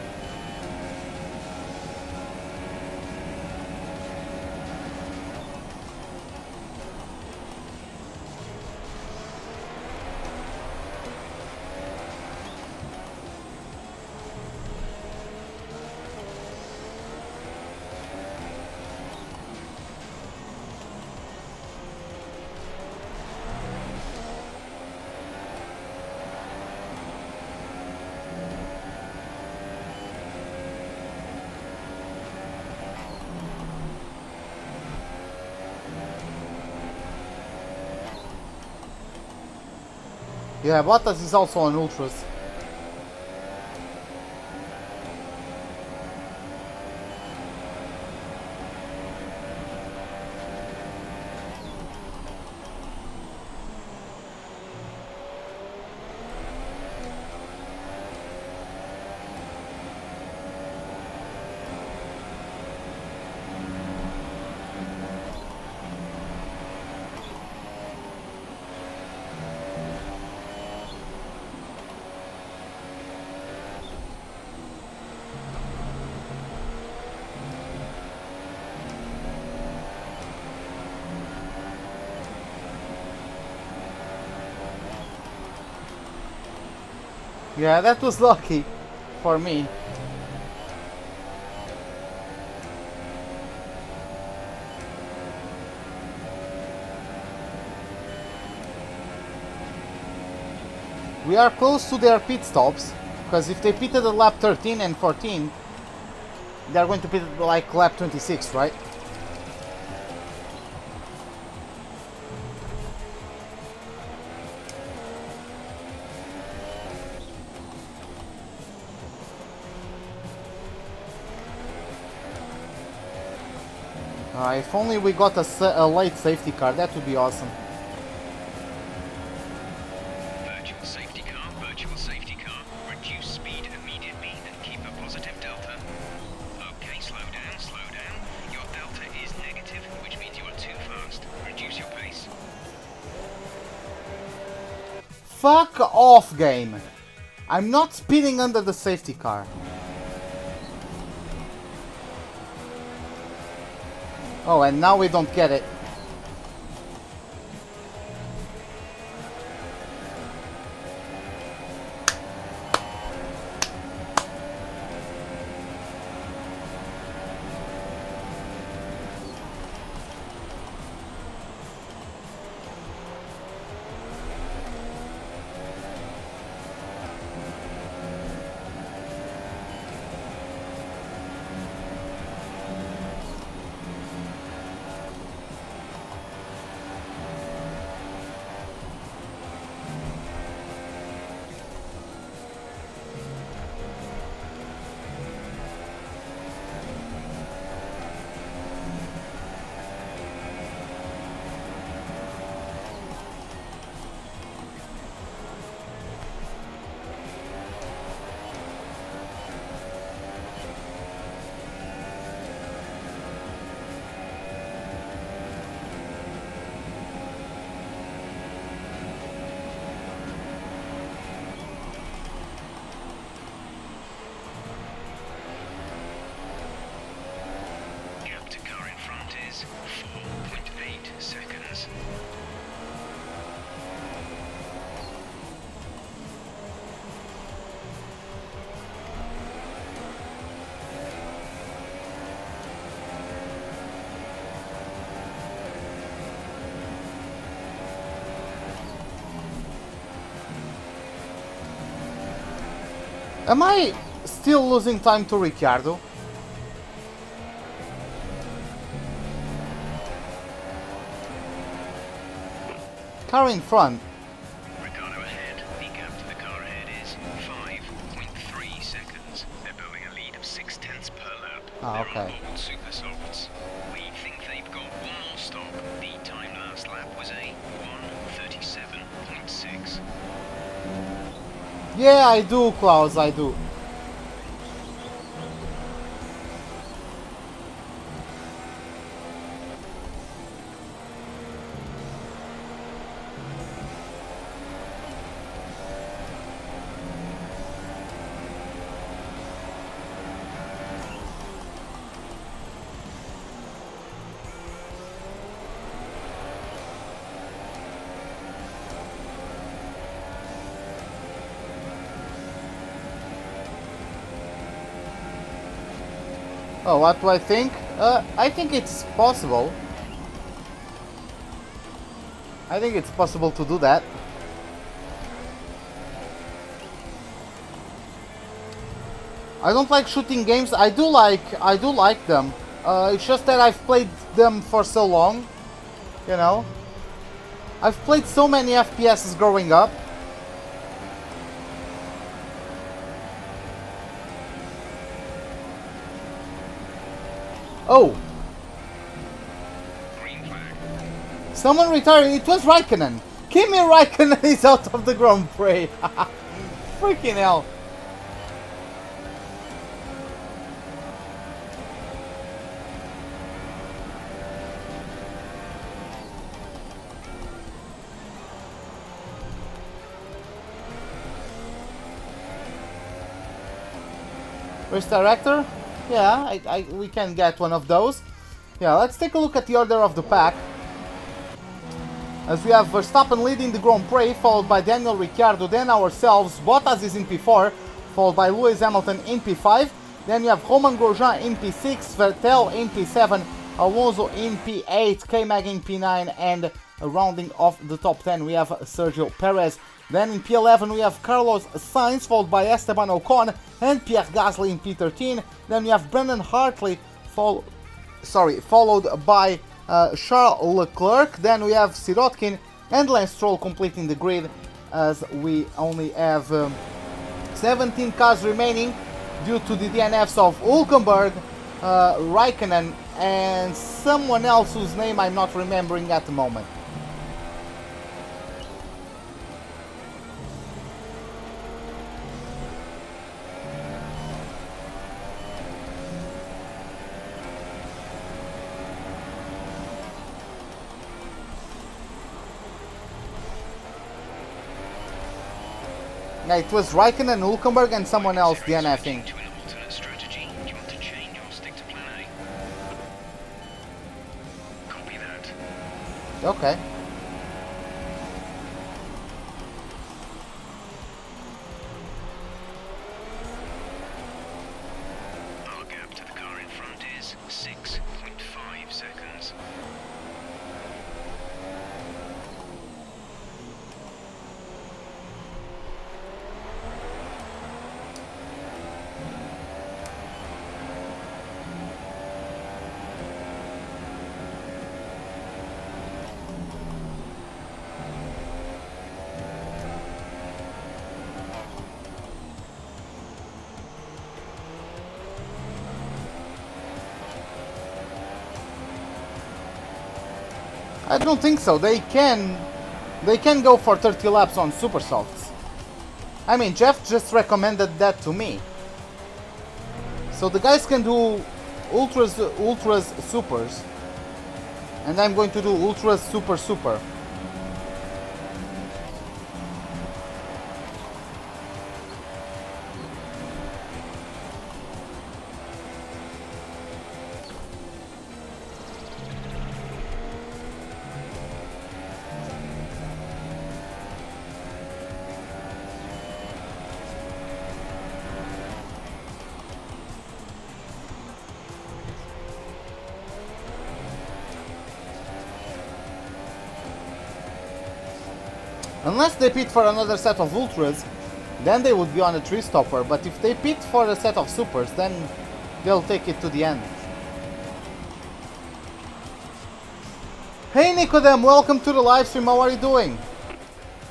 Speaker 1: Yeah, Bottas is also on Ultras. Yeah, that was lucky for me. We are close to their pit stops, because if they pitted at lap 13 and 14, they are going to pit at like lap 26, right? If only we got a late safety car, that would be awesome.
Speaker 2: Virtual safety car, reduce speed immediately and keep a positive delta. Okay, slow down. Your delta is negative, which means you are too fast. Reduce your pace.
Speaker 1: Fuck off, game! I'm not speeding under the safety car. Oh, and now we don't get it. Am I still losing time to Ricciardo? Car in front.
Speaker 2: Ricciardo ahead. The gap to the car ahead is 5.3 seconds. They're building a lead of 0.6 per lap.
Speaker 1: Ah,
Speaker 2: They're
Speaker 1: okay.
Speaker 2: on old super softs. We think they've got one more stop. The time last lap was a 1:37.6.
Speaker 1: Yeah, I do, Klaus, I do. Oh, what do I think? I think it's possible. I think it's possible to do that. I don't like shooting games. I do like them. It's just that I've played them for so long, you know. I've played so many FPSs growing up. Oh! Someone retired. It was Raikkonen. Kimi Raikkonen is out of the Grand Prix. Freaking hell. Race director? Yeah, we can get one of those. Yeah, let's take a look at the order of the pack. As we have Verstappen leading the Grand Prix, followed by Daniel Ricciardo, then ourselves. Bottas is in P4, followed by Lewis Hamilton in P5. Then you have Romain Grosjean in P6, Vettel in P7, Alonso in P8, K-Mag in P9, and rounding off the top 10 we have Sergio Perez. Then in P11 we have Carlos Sainz, followed by Esteban Ocon and Pierre Gasly in P13. Then we have Brendan Hartley, followed by Charles Leclerc. Then we have Sirotkin and Lance Stroll completing the grid, as we only have 17 cars remaining due to the DNFs of Hülkenberg, Raikkonen, and someone else whose name I'm not remembering at the moment. Yeah, it was Raikkonen, Hülkenberg, and someone else DNFing.
Speaker 2: To an alternate strategy. Do you want to change or stick to plan A? Copy that.
Speaker 1: Okay.
Speaker 2: Our gap to the car in front is 6.5 seconds.
Speaker 1: I don't think so. They can go for 30 laps on super softs. I mean, Jeff just recommended that to me. So the guys can do ultras, supers, and I'm going to do ultras, super. Unless they pit for another set of ultras, then they would be on a 3-stopper, but if they pit for a set of supers, then they'll take it to the end. Hey Nicodem, welcome to the live stream, how are you doing?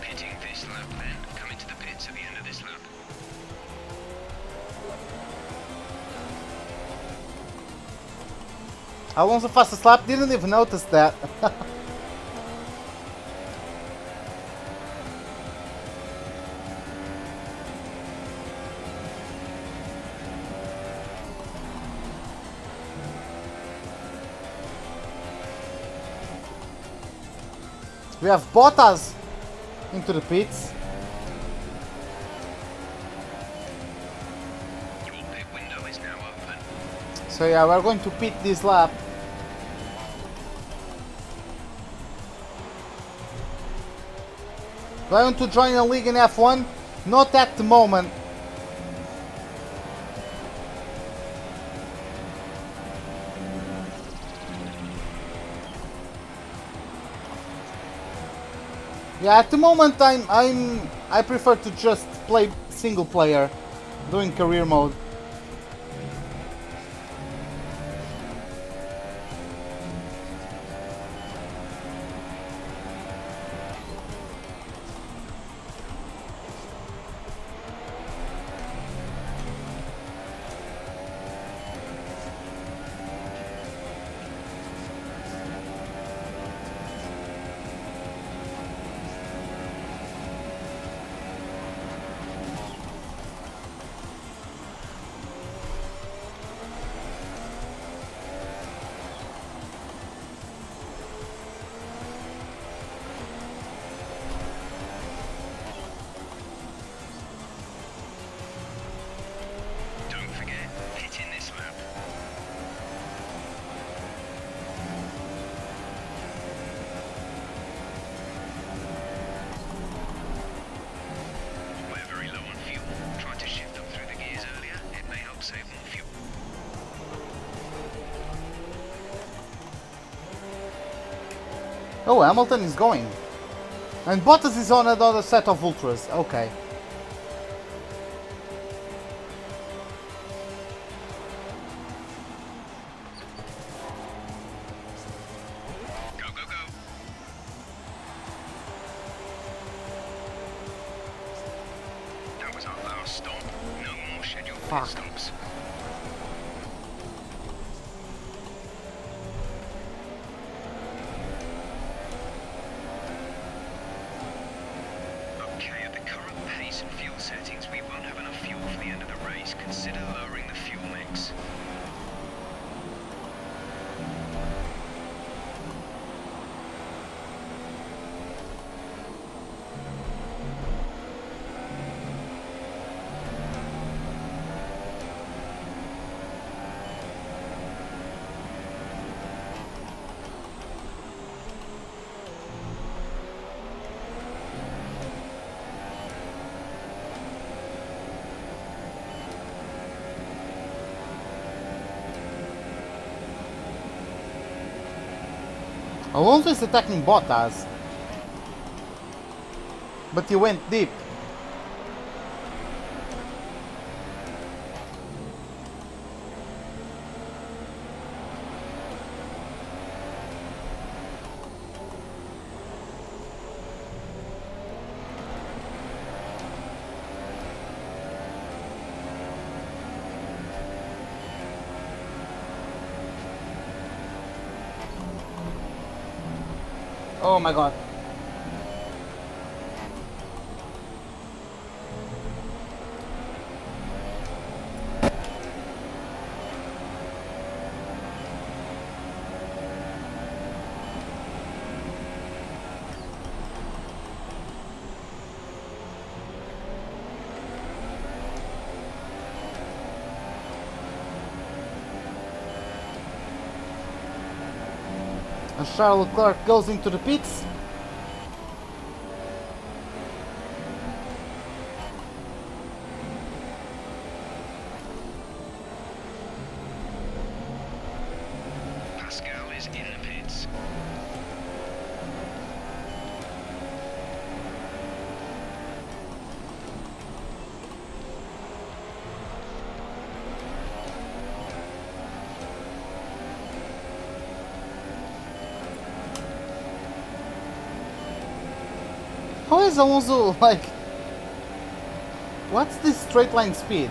Speaker 2: Pitting this lap then. Come into the pits at the end of this lap.
Speaker 1: Alonso fastest lap, didn't even notice that. We have Bottas into the pits.
Speaker 2: Your pit window is now open.
Speaker 1: So yeah, we're going to pit this lap. Do I want to join a league in F1? Not at the moment. Yeah, at the moment I prefer to just play single player, doing career mode.
Speaker 2: Don't forget, pitting this lap. We're very low on fuel. Tried to shift up through the gears earlier. It may help save more fuel.
Speaker 1: Oh, Hamilton is going. And Bottas is on another set of ultras. Okay.
Speaker 2: Go, go, go. That was our last stop. No more scheduled pit
Speaker 1: Fuck.
Speaker 2: stops. Okay, at the current pace and fuel settings, we won't have enough fuel for the end of the race. Consider lowering the fuel mix.
Speaker 1: Alonso is attacking Bottas. But he went deep. Oh my god. And Charles Leclerc goes into the pits.
Speaker 2: Pascal is in the pits.
Speaker 1: How is Alonso like... What's this straight line speed?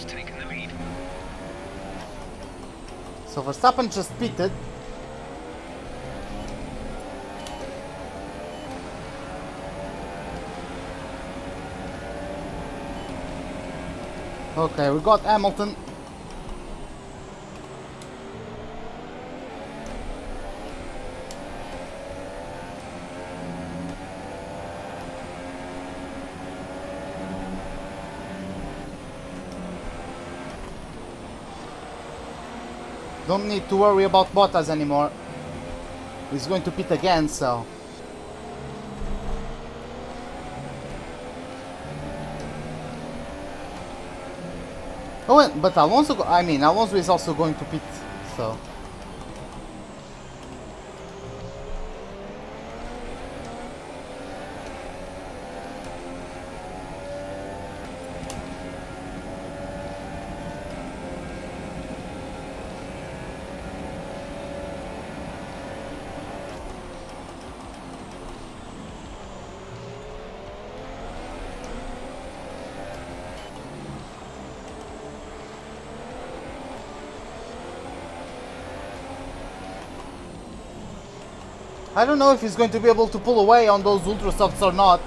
Speaker 2: Taking the lead.
Speaker 1: So Verstappen just pitted. Okay, we got Hamilton. Don't need to worry about Bottas anymore. He's going to pit again, so... Oh, but Alonso... Alonso is also going to pit, so... I don't know if he's going to be able to pull away on those ultra softs or not.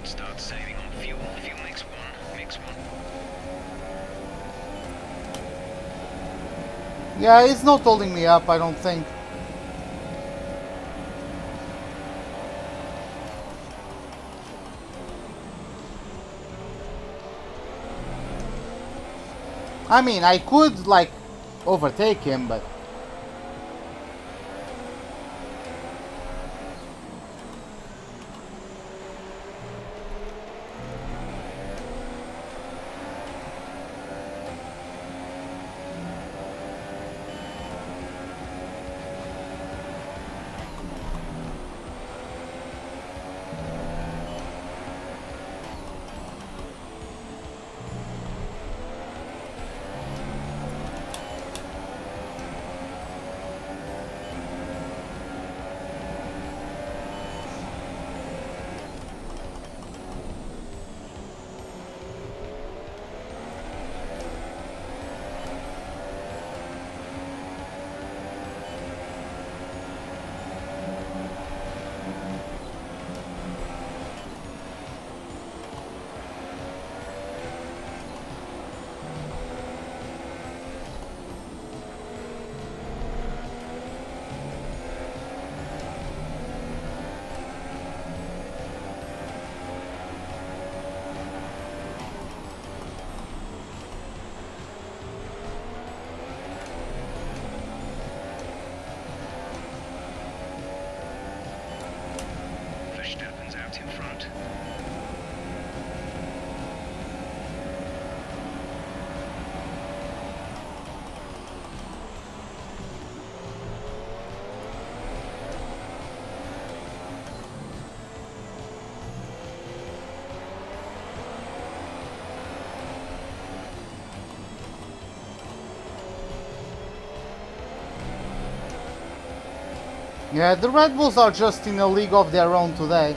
Speaker 2: Start saving on fuel. Fuel mix one.
Speaker 1: Yeah, he's not holding me up, I don't think. I mean, I could, like, overtake him, but... Yeah, the Red Bulls are just in a league of their own today.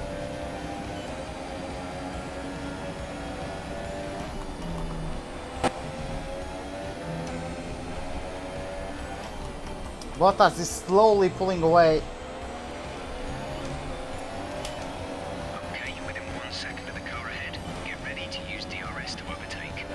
Speaker 1: Bottas is slowly pulling away.
Speaker 2: Okay, you're within 1 second of the car ahead. Get ready to use DRS to overtake.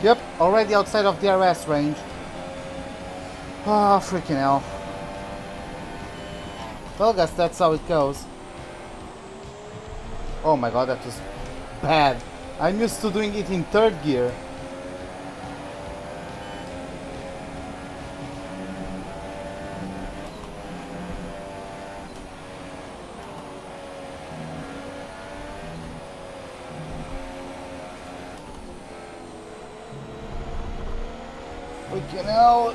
Speaker 1: Yep, already outside of DRS range. Ah, freaking hell. Well, I guess that's how it goes. Oh my god, that was bad. I'm used to doing it in 3rd gear. Freaking hell.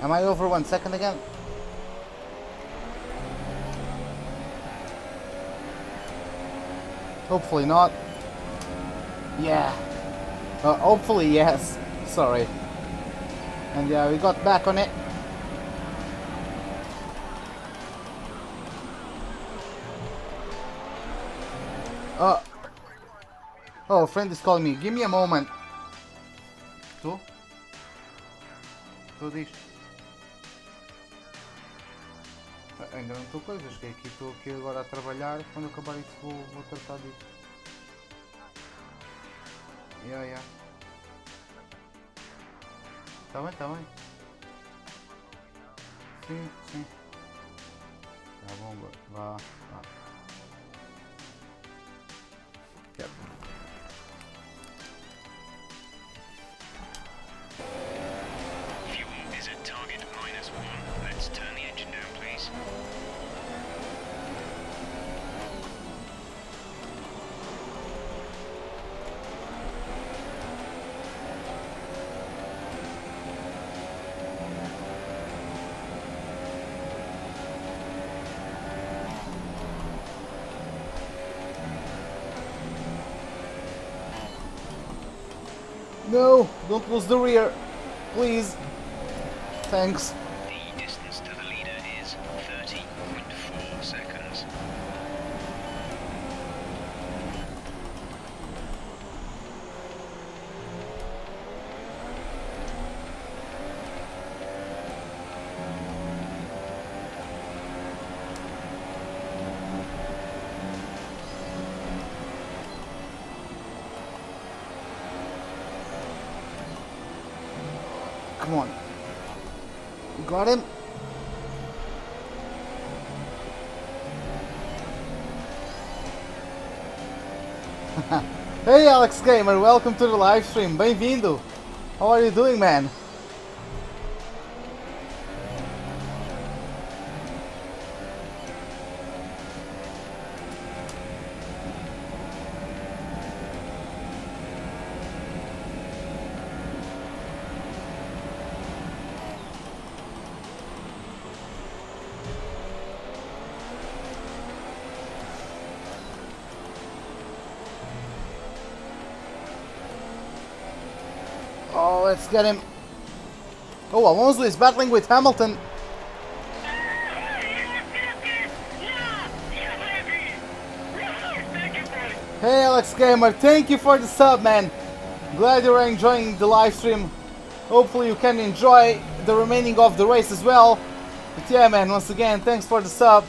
Speaker 1: Am I over 1 second again? Hopefully not. Yeah. Hopefully yes. Sorry. And yeah, we got back on it. Oh, a friend is calling me. Give me a moment. Tu? Tu diz? Ainda não estou coisas, que aqui estou aqui agora a trabalhar. Quando acabar isso vou tratar disso. Yeah. Tá bem. Sim. Tá bom, vá. Yep.
Speaker 2: Fuel is at target -1. Let's turn the engine down, please.
Speaker 1: No, don't lose the rear, please. Thanks.
Speaker 2: The distance to the leader is 30.4 seconds.
Speaker 1: Come on. You got him? Hey Alex Gamer, welcome to the live stream. Bem-vindo. How are you doing, man? let's get him. Oh, Alonso is battling with Hamilton. Hey Alex Gamer, thank you for the sub, man. Glad you're enjoying the live stream. Hopefully you can enjoy the remaining of the race as well. But yeah, man, once again, thanks for the sub.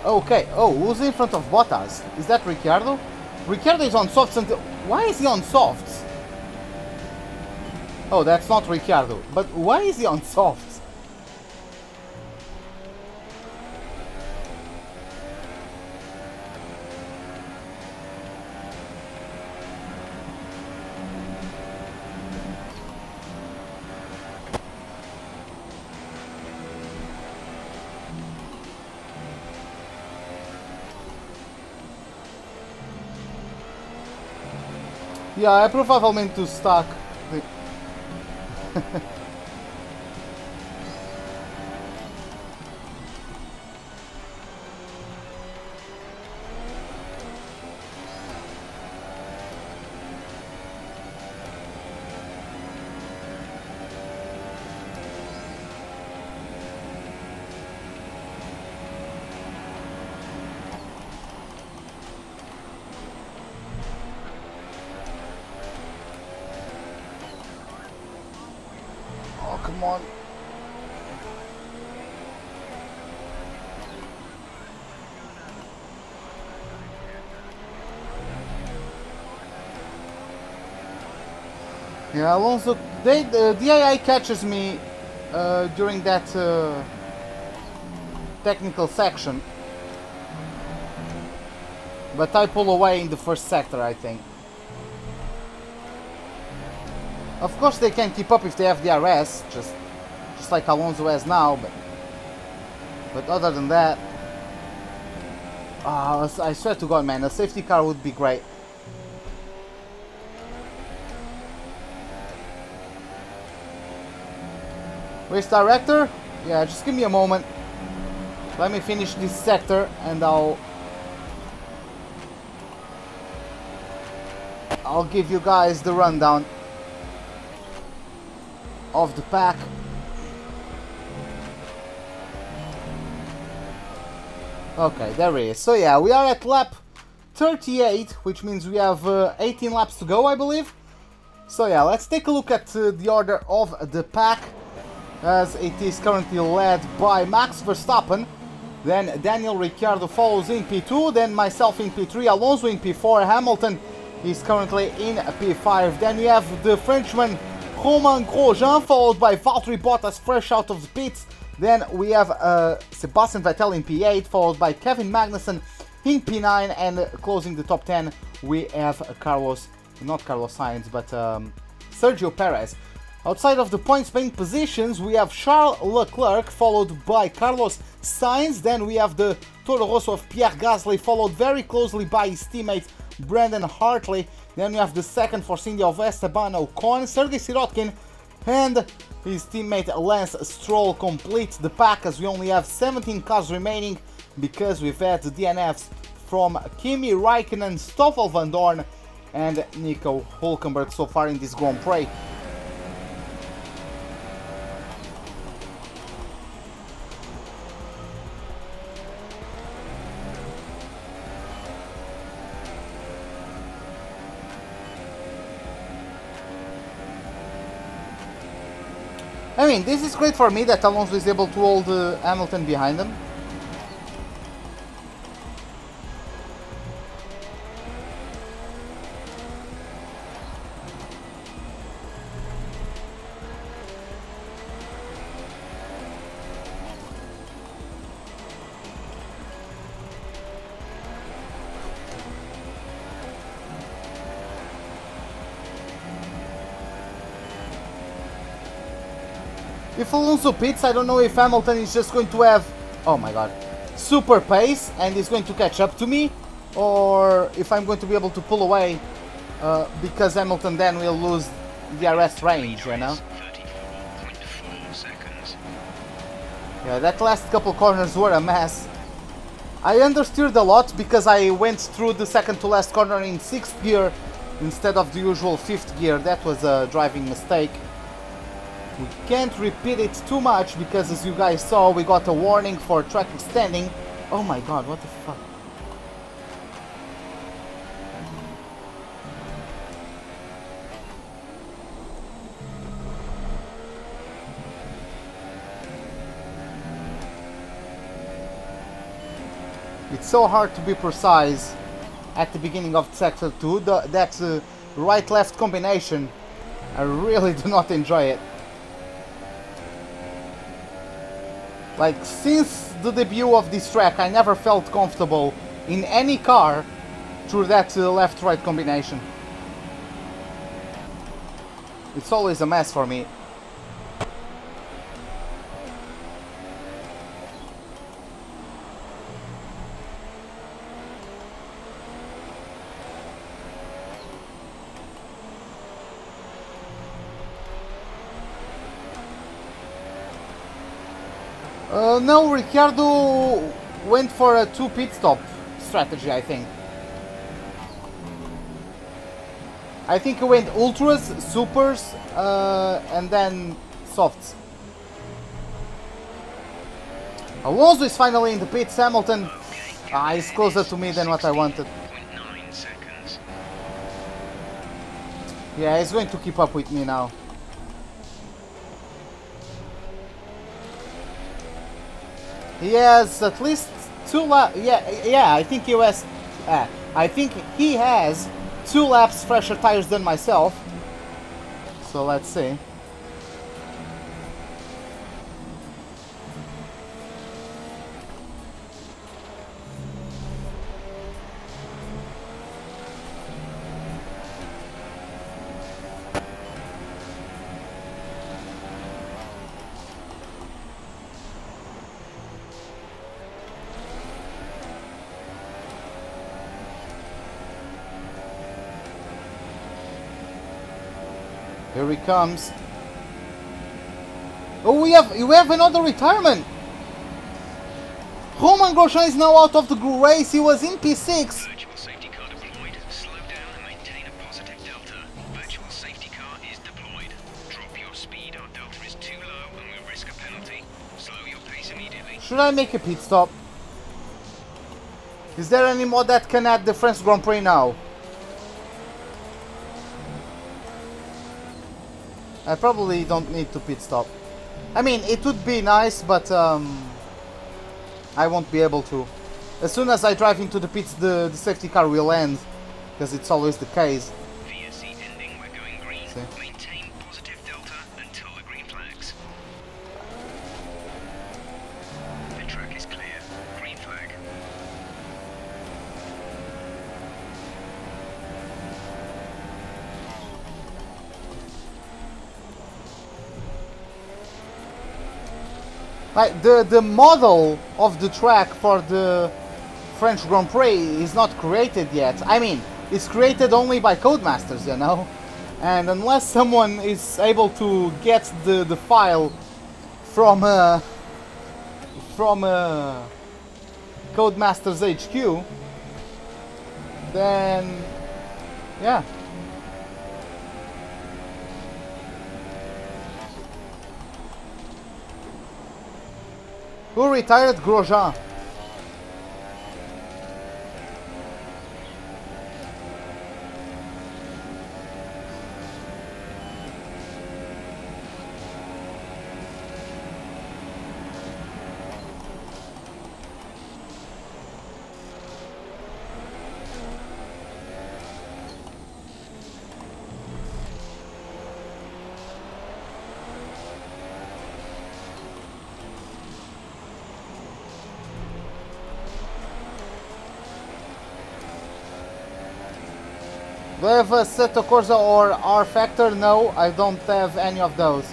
Speaker 1: Okay, oh, who's in front of Bottas? Is that Ricciardo? Ricciardo is on softs until... Why is he on softs? Oh, that's not Ricciardo. But why is he on softs? Yeah, I provavelmente stuck. Come on. Yeah, Alonso, the AI catches me during that technical section. But I pull away in the first sector, I think. Of course they can keep up if they have DRS, just like Alonso has now, but other than that, I swear to God, man, a safety car would be great. Race director? Yeah, just give me a moment. Let me finish this sector and I'll give you guys the rundown of the pack. Okay, there it is. So yeah, we are at lap 38, which means we have 18 laps to go, I believe. So yeah, let's take a look at the order of the pack, as it is currently led by Max Verstappen. Then Daniel Ricciardo follows in P2, then myself in P3, Alonso in P4, Hamilton is currently in P5. Then we have the Frenchman Romain Grosjean, followed by Valtteri Bottas fresh out of the pits. Then we have Sebastian Vettel in P8, followed by Kevin Magnussen in P9, and closing the top 10 we have not Carlos Sainz, but Sergio Perez. Outside of the points paying positions, we have Charles Leclerc, followed by Carlos Sainz. Then we have the Toro Rosso of Pierre Gasly, followed very closely by his teammate Brandon Hartley. Then we have the second Force India of Esteban Ocon, Sergei Sirotkin, and his teammate Lance Stroll complete the pack, as we only have 17 cars remaining, because we've had the DNFs from Kimi Räikkönen, Stoffel Van Dorn, and Nico Hülkenberg so far in this Grand Prix. I mean, this is great for me that Alonso is able to hold Hamilton behind him. If Alonso pits, I don't know if Hamilton is just going to have, oh my god, super pace and is going to catch up to me, or if I'm going to be able to pull away because Hamilton then will lose DRS range, you know?
Speaker 2: 34.4 seconds.
Speaker 1: Yeah, that last couple corners were a mess. I understeered a lot because I went through the second to last corner in 6th gear instead of the usual 5th gear. That was a driving mistake. We can't repeat it too much because, as you guys saw, we got a warning for track extending. Oh my god, what the fuck? It's so hard to be precise at the beginning of Sector 2. That right-left combination, I really do not enjoy it. Like, since the debut of this track, I never felt comfortable in any car through that left-right combination. It's always a mess for me. No, Ricciardo went for a 2 pit stop strategy, I think. I think he went ultras, supers, and then softs. Alonso is finally in the pits. Hamilton is closer to me than what I wanted. Yeah, he's going to keep up with me now. He has at least 2 laps. Yeah, I think he has. I think he has 2 laps fresher tires than myself. So let's see. Here he comes. Oh, we have another retirement. Romain Grosjean is now out of the race. He was in P6.
Speaker 2: Virtual safety car deployed. Slow down and maintain a positive delta. Virtual safety car is deployed. Drop your speed. Our delta is too low and we risk a penalty. Slow your pace immediately.
Speaker 1: Should I make a pit stop? Is there any mod that can add the French Grand Prix now? I probably don't need to pit stop. I mean, it would be nice, but I won't be able to. As soon as I drive into the pits, the safety car will end, because it's always the case.
Speaker 2: VSC ending, we're going green.
Speaker 1: See?
Speaker 2: Maintain positive delta until the green flags. The track is clear. Green flag.
Speaker 1: Like the model of the track for the French Grand Prix is not created yet. I mean, it's created only by codemasters, you know. And unless someone is able to get the file from Codemasters HQ, then yeah. Who retired Grosjean? Do I have a Assetto Corsa or R Factor? No, I don't have any of those.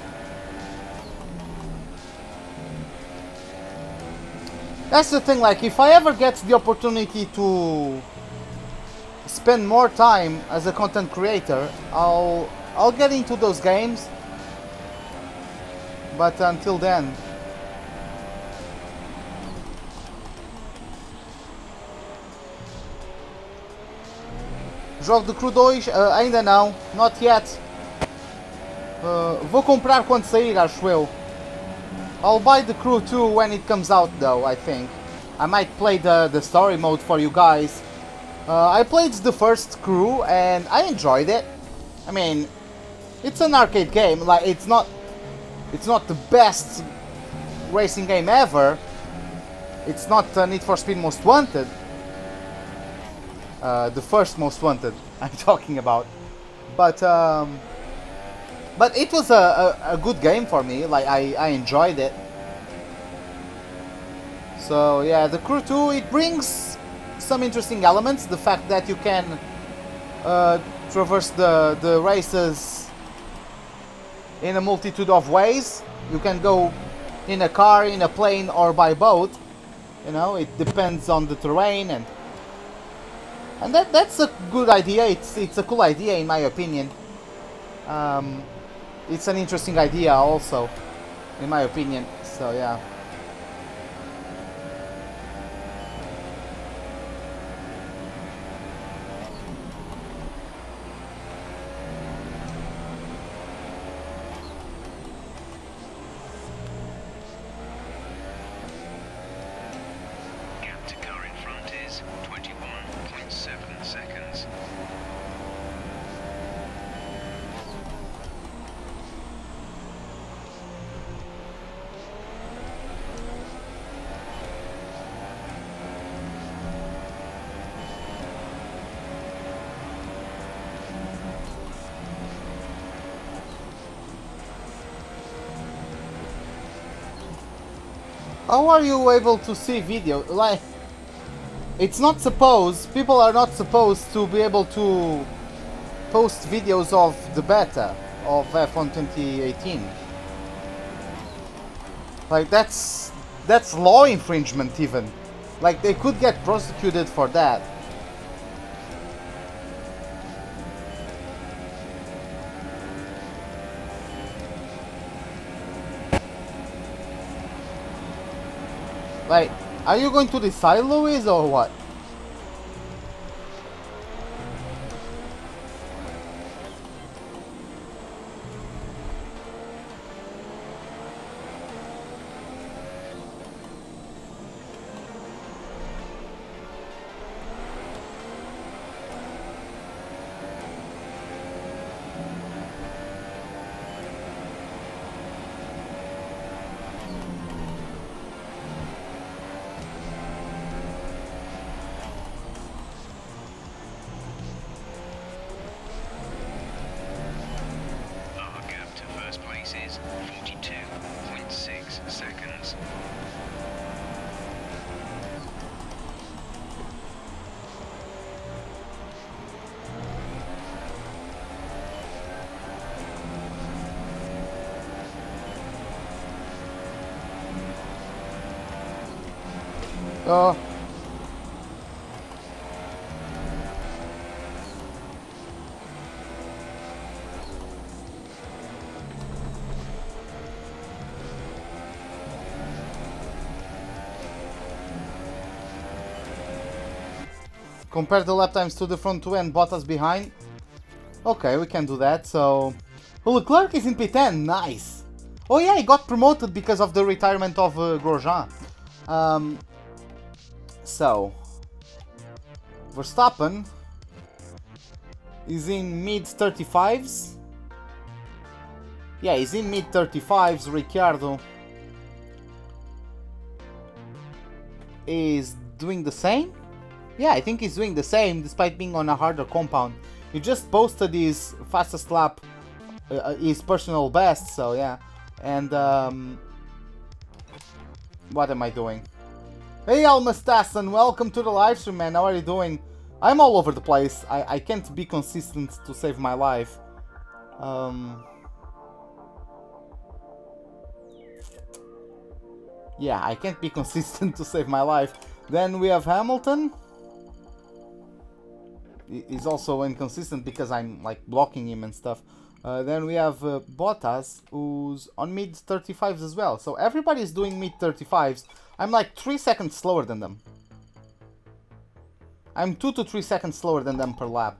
Speaker 1: That's the thing, like, if I ever get the opportunity to spend more time as a content creator, I'll get into those games. But until then, Jogo de Crew 2, ainda não, not yet. Vou comprar quando sair, acho eu. I'll buy the Crew 2 when it comes out though, I think. I might play the story mode for you guys. I played the first Crew and I enjoyed it. I mean, it's an arcade game, like it's not the best racing game ever. It's not Need for Speed Most Wanted. The first Most Wanted I'm talking about. But it was a good game for me, like I enjoyed it. So yeah, the Crew 2, it brings some interesting elements. The fact that you can traverse the races in a multitude of ways. You can go in a car, in a plane, or by boat. You know, it depends on the terrain, and that's a good idea. It's a cool idea in my opinion. It's an interesting idea also, in my opinion. So yeah.
Speaker 2: Gap to car in front is 21.7 seconds.
Speaker 1: How are you able to see video? Like, it's not supposed, people are not supposed to be able to post videos of the beta of F1 2018. Like, that's law infringement even. Like, they could get prosecuted for that. Like, are you going to decide, Louis, or what?
Speaker 2: Our gap to first place is 42.6 seconds.
Speaker 1: Compare the lap times to the front two and Bottas behind. Okay, we can do that. So, Leclerc is in P10. Nice. Oh yeah, he got promoted because of the retirement of Grosjean. So, Verstappen is in mid 35s. Yeah, he's in mid 35s. Ricciardo is doing the same. Yeah, I think he's doing the same despite being on a harder compound. He just posted his fastest lap, his personal best, so yeah. And what am I doing? Hey Almastassan, welcome to the live stream, man. How are you doing? I'm all over the place. I can't be consistent to save my life. Yeah, I can't be consistent to save my life. Then we have Hamilton. He's also inconsistent because I'm like blocking him and stuff. Then we have Bottas, who's on mid 35s as well. So everybody's doing mid 35s. I'm like 3 seconds slower than them. I'm 2 to 3 seconds slower than them per lap.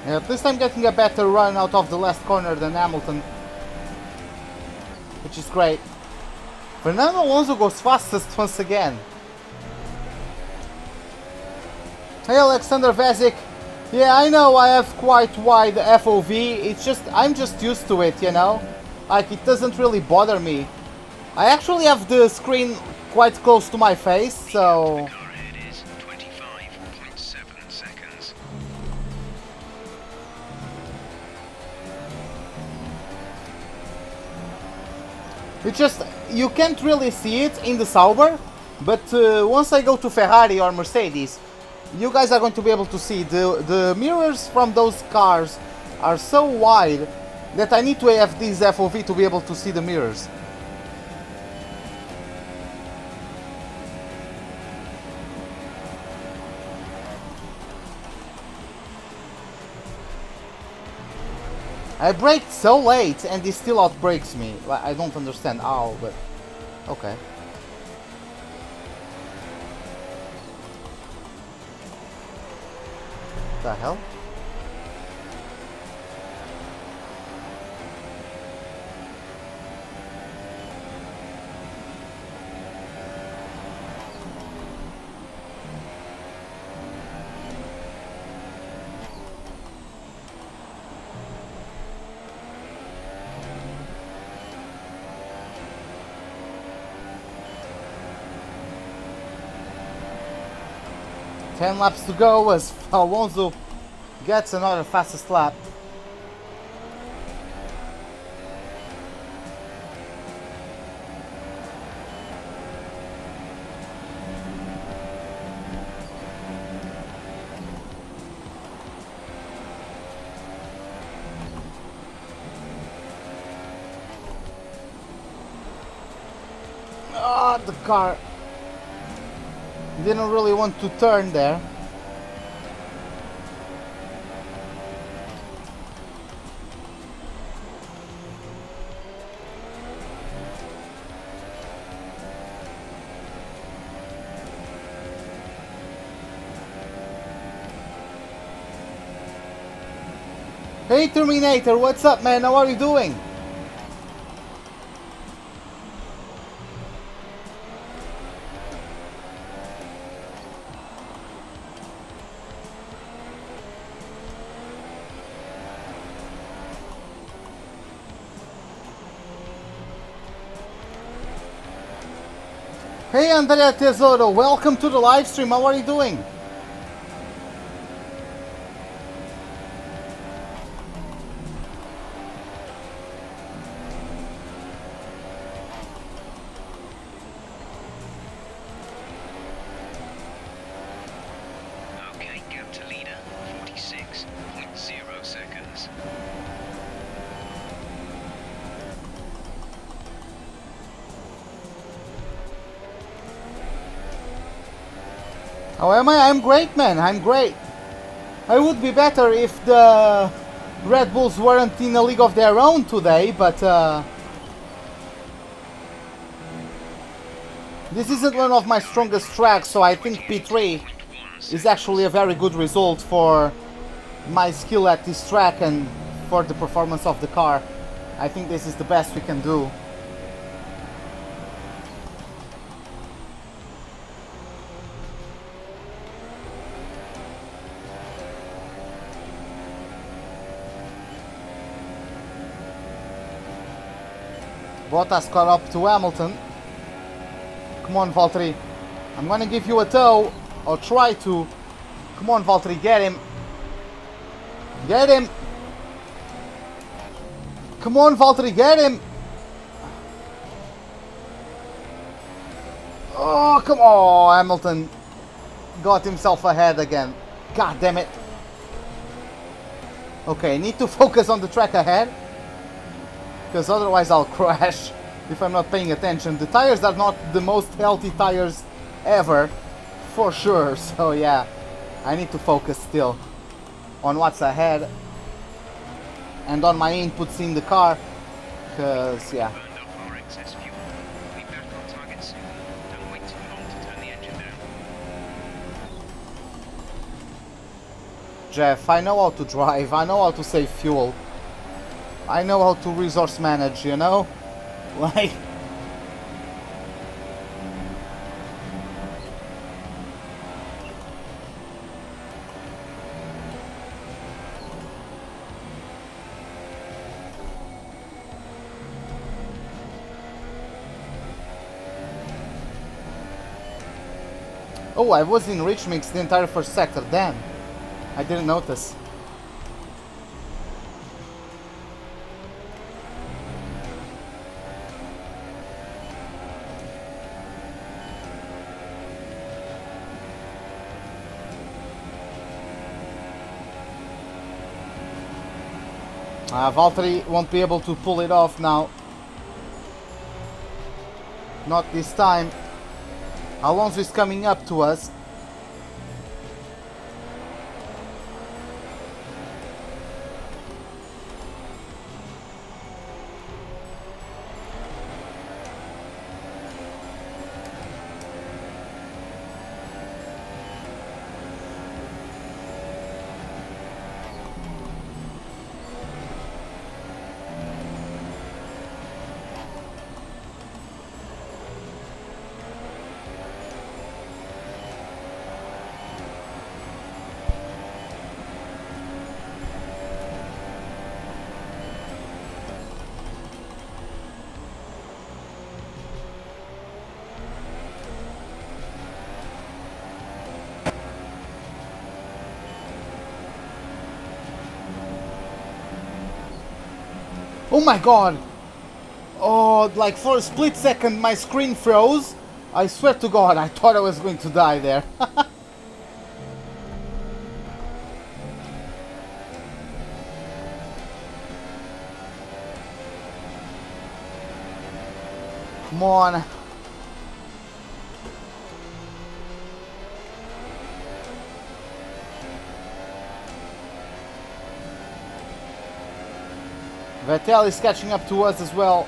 Speaker 1: Yeah, at least I'm getting a better run out of the last corner than Hamilton, which is great. Fernando Alonso goes fastest once again. Hey Alexander Vezic. Yeah, I know I have quite wide FOV. It's just, I'm just used to it, you know? Like, it doesn't really bother me. I actually have the screen quite close to my face, so... It's just, you can't really see it in the Sauber, but once I go to Ferrari or Mercedes, you guys are going to be able to see the mirrors from those cars are so wide that I need to have this FOV to be able to see the mirrors. I braked so late and he still outbrakes me. I don't understand how, but okay. What the hell? Ten laps to go as Alonso gets another fastest lap. Ah, the car didn't really want to turn there. Hey Terminator, what's up man? How are you doing? Hey Andrea Tesoro, welcome to the live stream. How are you doing?
Speaker 2: Okay, gap to leader, 46.0 seconds.
Speaker 1: How am I? I'm great, man. I'm great. I would be better if the Red Bulls weren't in a league of their own today, but this isn't one of my strongest tracks, so I think P3 is actually a very good result for my skill at this track and for the performance of the car. I think this is the best we can do. Bottas caught up to Hamilton. Come on, Valtteri. I'm gonna give you a tow. Or try to. Come on, Valtteri, get him. Get him. Come on, Valtteri, get him. Oh, come on, Hamilton. Got himself ahead again. God damn it. Okay, need to focus on the track ahead. Because otherwise I'll crash if I'm not paying attention. The tires are not the most healthy tires ever, for sure. So yeah, I need to focus still on what's ahead and on my inputs in the car. Because yeah. Jeff. I know how to drive. I know how to save fuel. I know how to resource manage, you know? Like... Oh, I was in rich mix the entire first sector, damn. I didn't notice. Valtteri won't be able to pull it off now. Not this time. Alonso is coming up to us. Oh my god! Oh, like for a split second my screen froze. I swear to god, I thought I was going to die there. Come on. Vettel is catching up to us as well.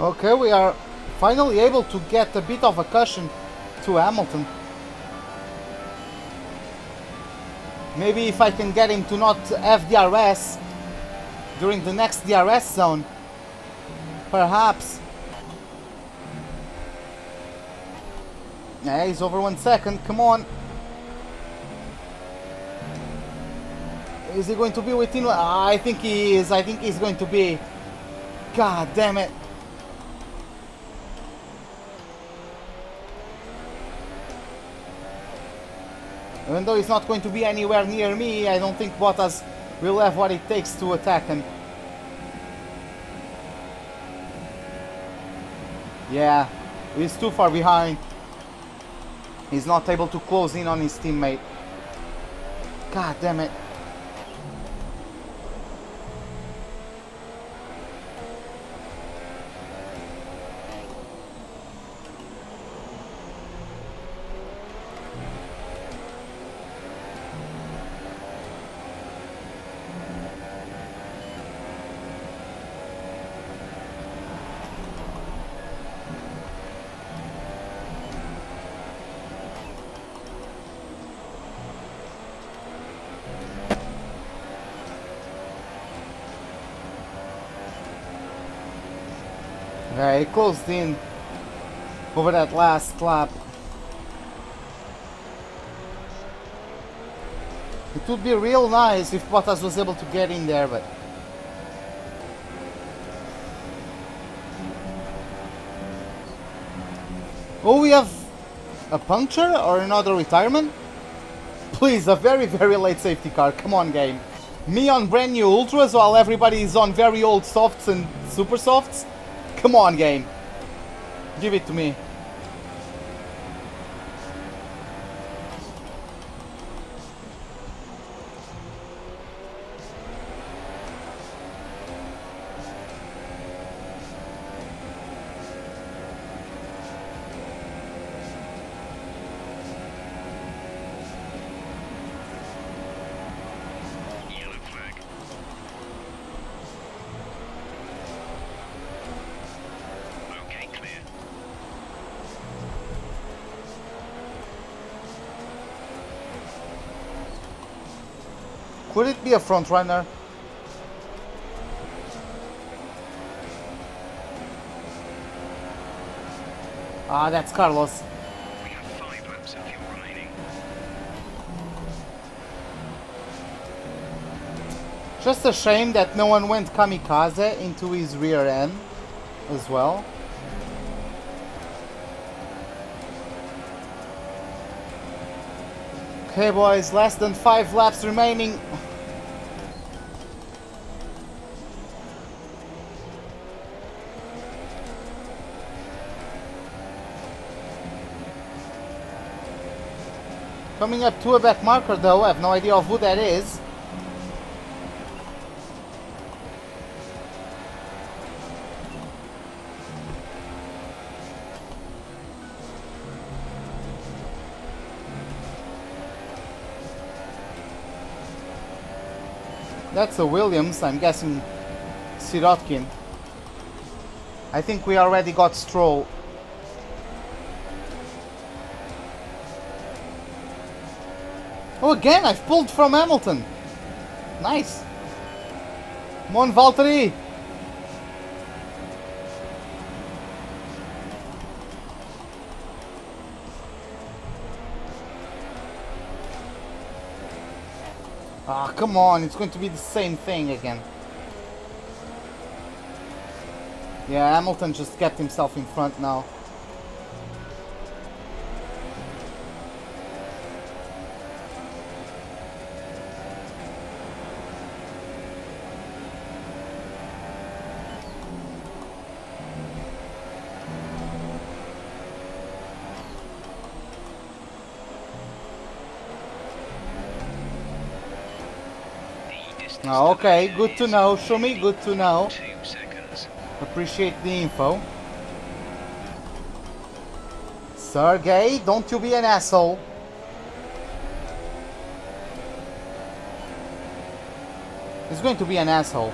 Speaker 1: Okay, we are finally able to get a bit of a cushion to Hamilton. Maybe if I can get him to not have DRS during the next DRS zone, perhaps. Yeah, he's over 1 second, come on. Is he going to be within? I think he is. I think he's going to be. God damn it. Even though he's not going to be anywhere near me, I don't think Bottas will have what it takes to attack him. Yeah, he's too far behind. He's not able to close in on his teammate. God damn it. Yeah, he closed in over that last lap. It would be real nice if Bottas was able to get in there, but Oh, we have a puncture or another retirement? Please, a very, very late safety car. Come on, game. Me on brand new Ultras while everybody is on very old softs and super softs? Come on, game. Give it to me. Could it be a front runner? Ah, that's Carlos.
Speaker 2: We have 5 laps of fuel remaining.
Speaker 1: Just a shame that no one went kamikaze into his rear end as well. Okay, boys, less than 5 laps remaining. Coming up to a back marker though, I have no idea of who that is. That's a Williams, I'm guessing Sirotkin. I think we already got Stroll. Oh, again, I've pulled from Hamilton. Nice. Come on, Valtteri. Ah, come on, it's going to be the same thing again. Yeah, Hamilton just kept himself in front now. Oh, okay, good to know. Show me, good to know.
Speaker 2: 2 seconds.
Speaker 1: Appreciate the info. Sergey, don't you be an asshole. He's going to be an asshole.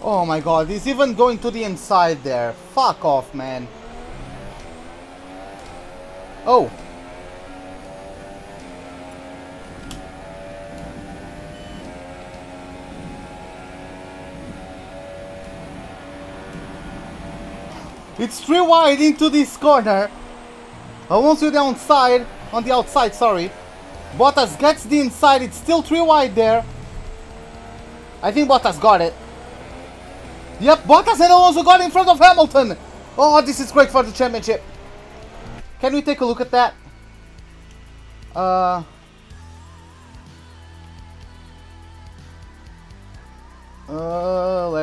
Speaker 1: Oh my god, he's even going to the inside there. Fuck off, man. Oh. It's 3 wide into this corner. Almost with the outside, on the outside, sorry. Bottas gets the inside, it's still 3 wide there. I think Bottas got it. Yep, Bottas and Alonso got in front of Hamilton. Oh, this is great for the championship. Can we take a look at that?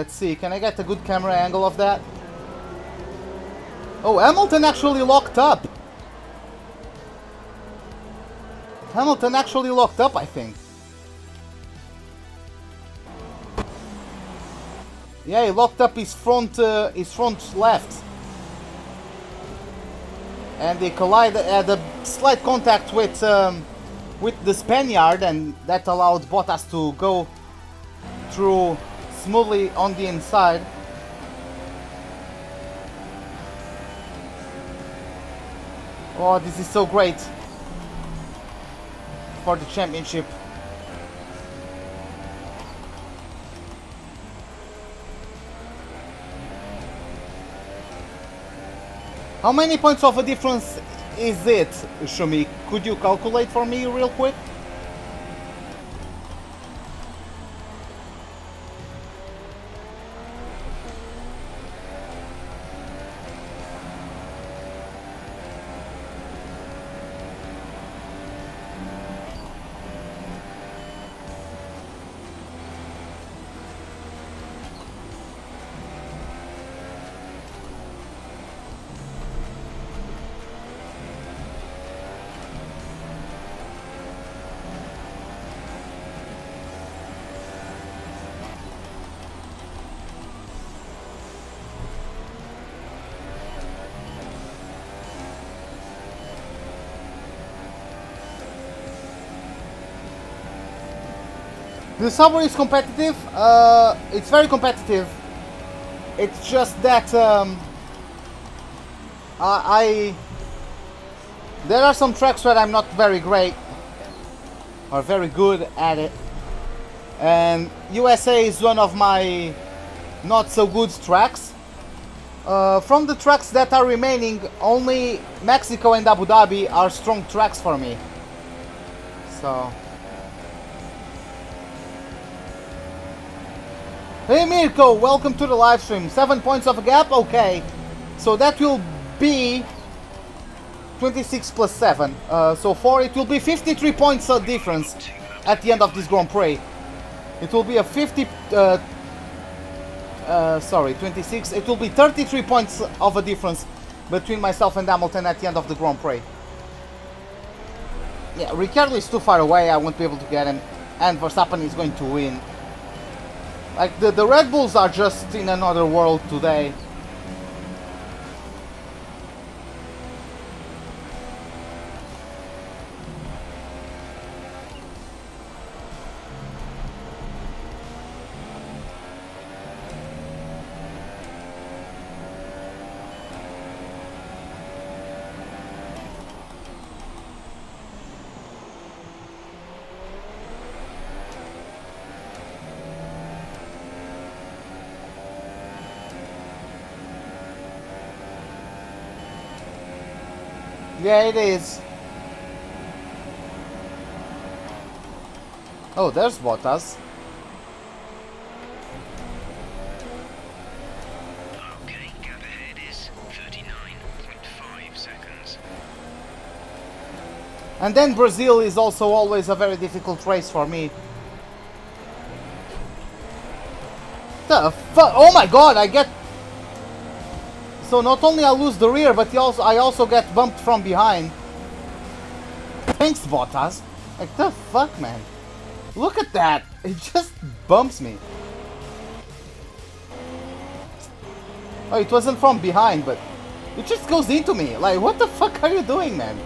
Speaker 1: Let's see. Can I get a good camera angle of that? Oh, Hamilton actually locked up. Hamilton actually locked up, I think. Yeah, he locked up his front left. And they collided, had a slight contact with the Spaniard, and that allowed Bottas to go through smoothly on the inside. Oh, this is so great for the championship. How many points of a difference is it, Shumi? Could you calculate for me real quick? The Sauber is competitive. It's very competitive. It's just that there are some tracks where I'm not very great or very good at it, and USA is one of my not so good tracks. From the tracks that are remaining, only Mexico and Abu Dhabi are strong tracks for me. So. Hey Mirko, welcome to the live stream. 7 points of a gap, okay. So that will be 26 plus 7. So for it will be 53 points of difference at the end of this Grand Prix. It will be a 26. It will be 33 points of a difference between myself and Hamilton at the end of the Grand Prix. Yeah, Ricciardo is too far away, I won't be able to get him. And Verstappen is going to win. Like, the Red Bulls are just in another world today. Yeah, it is. Oh, there's Bottas.
Speaker 2: Okay, gap ahead is 39.5 seconds.
Speaker 1: And then Brazil is also always a very difficult race for me. The fuck? Oh my god, I get... So not only I lose the rear, but I also get bumped from behind. Thanks, Bottas. Like, the fuck, man? Look at that. It just bumps me. Oh, it wasn't from behind, but it just goes into me. Like, what the fuck are you doing, man?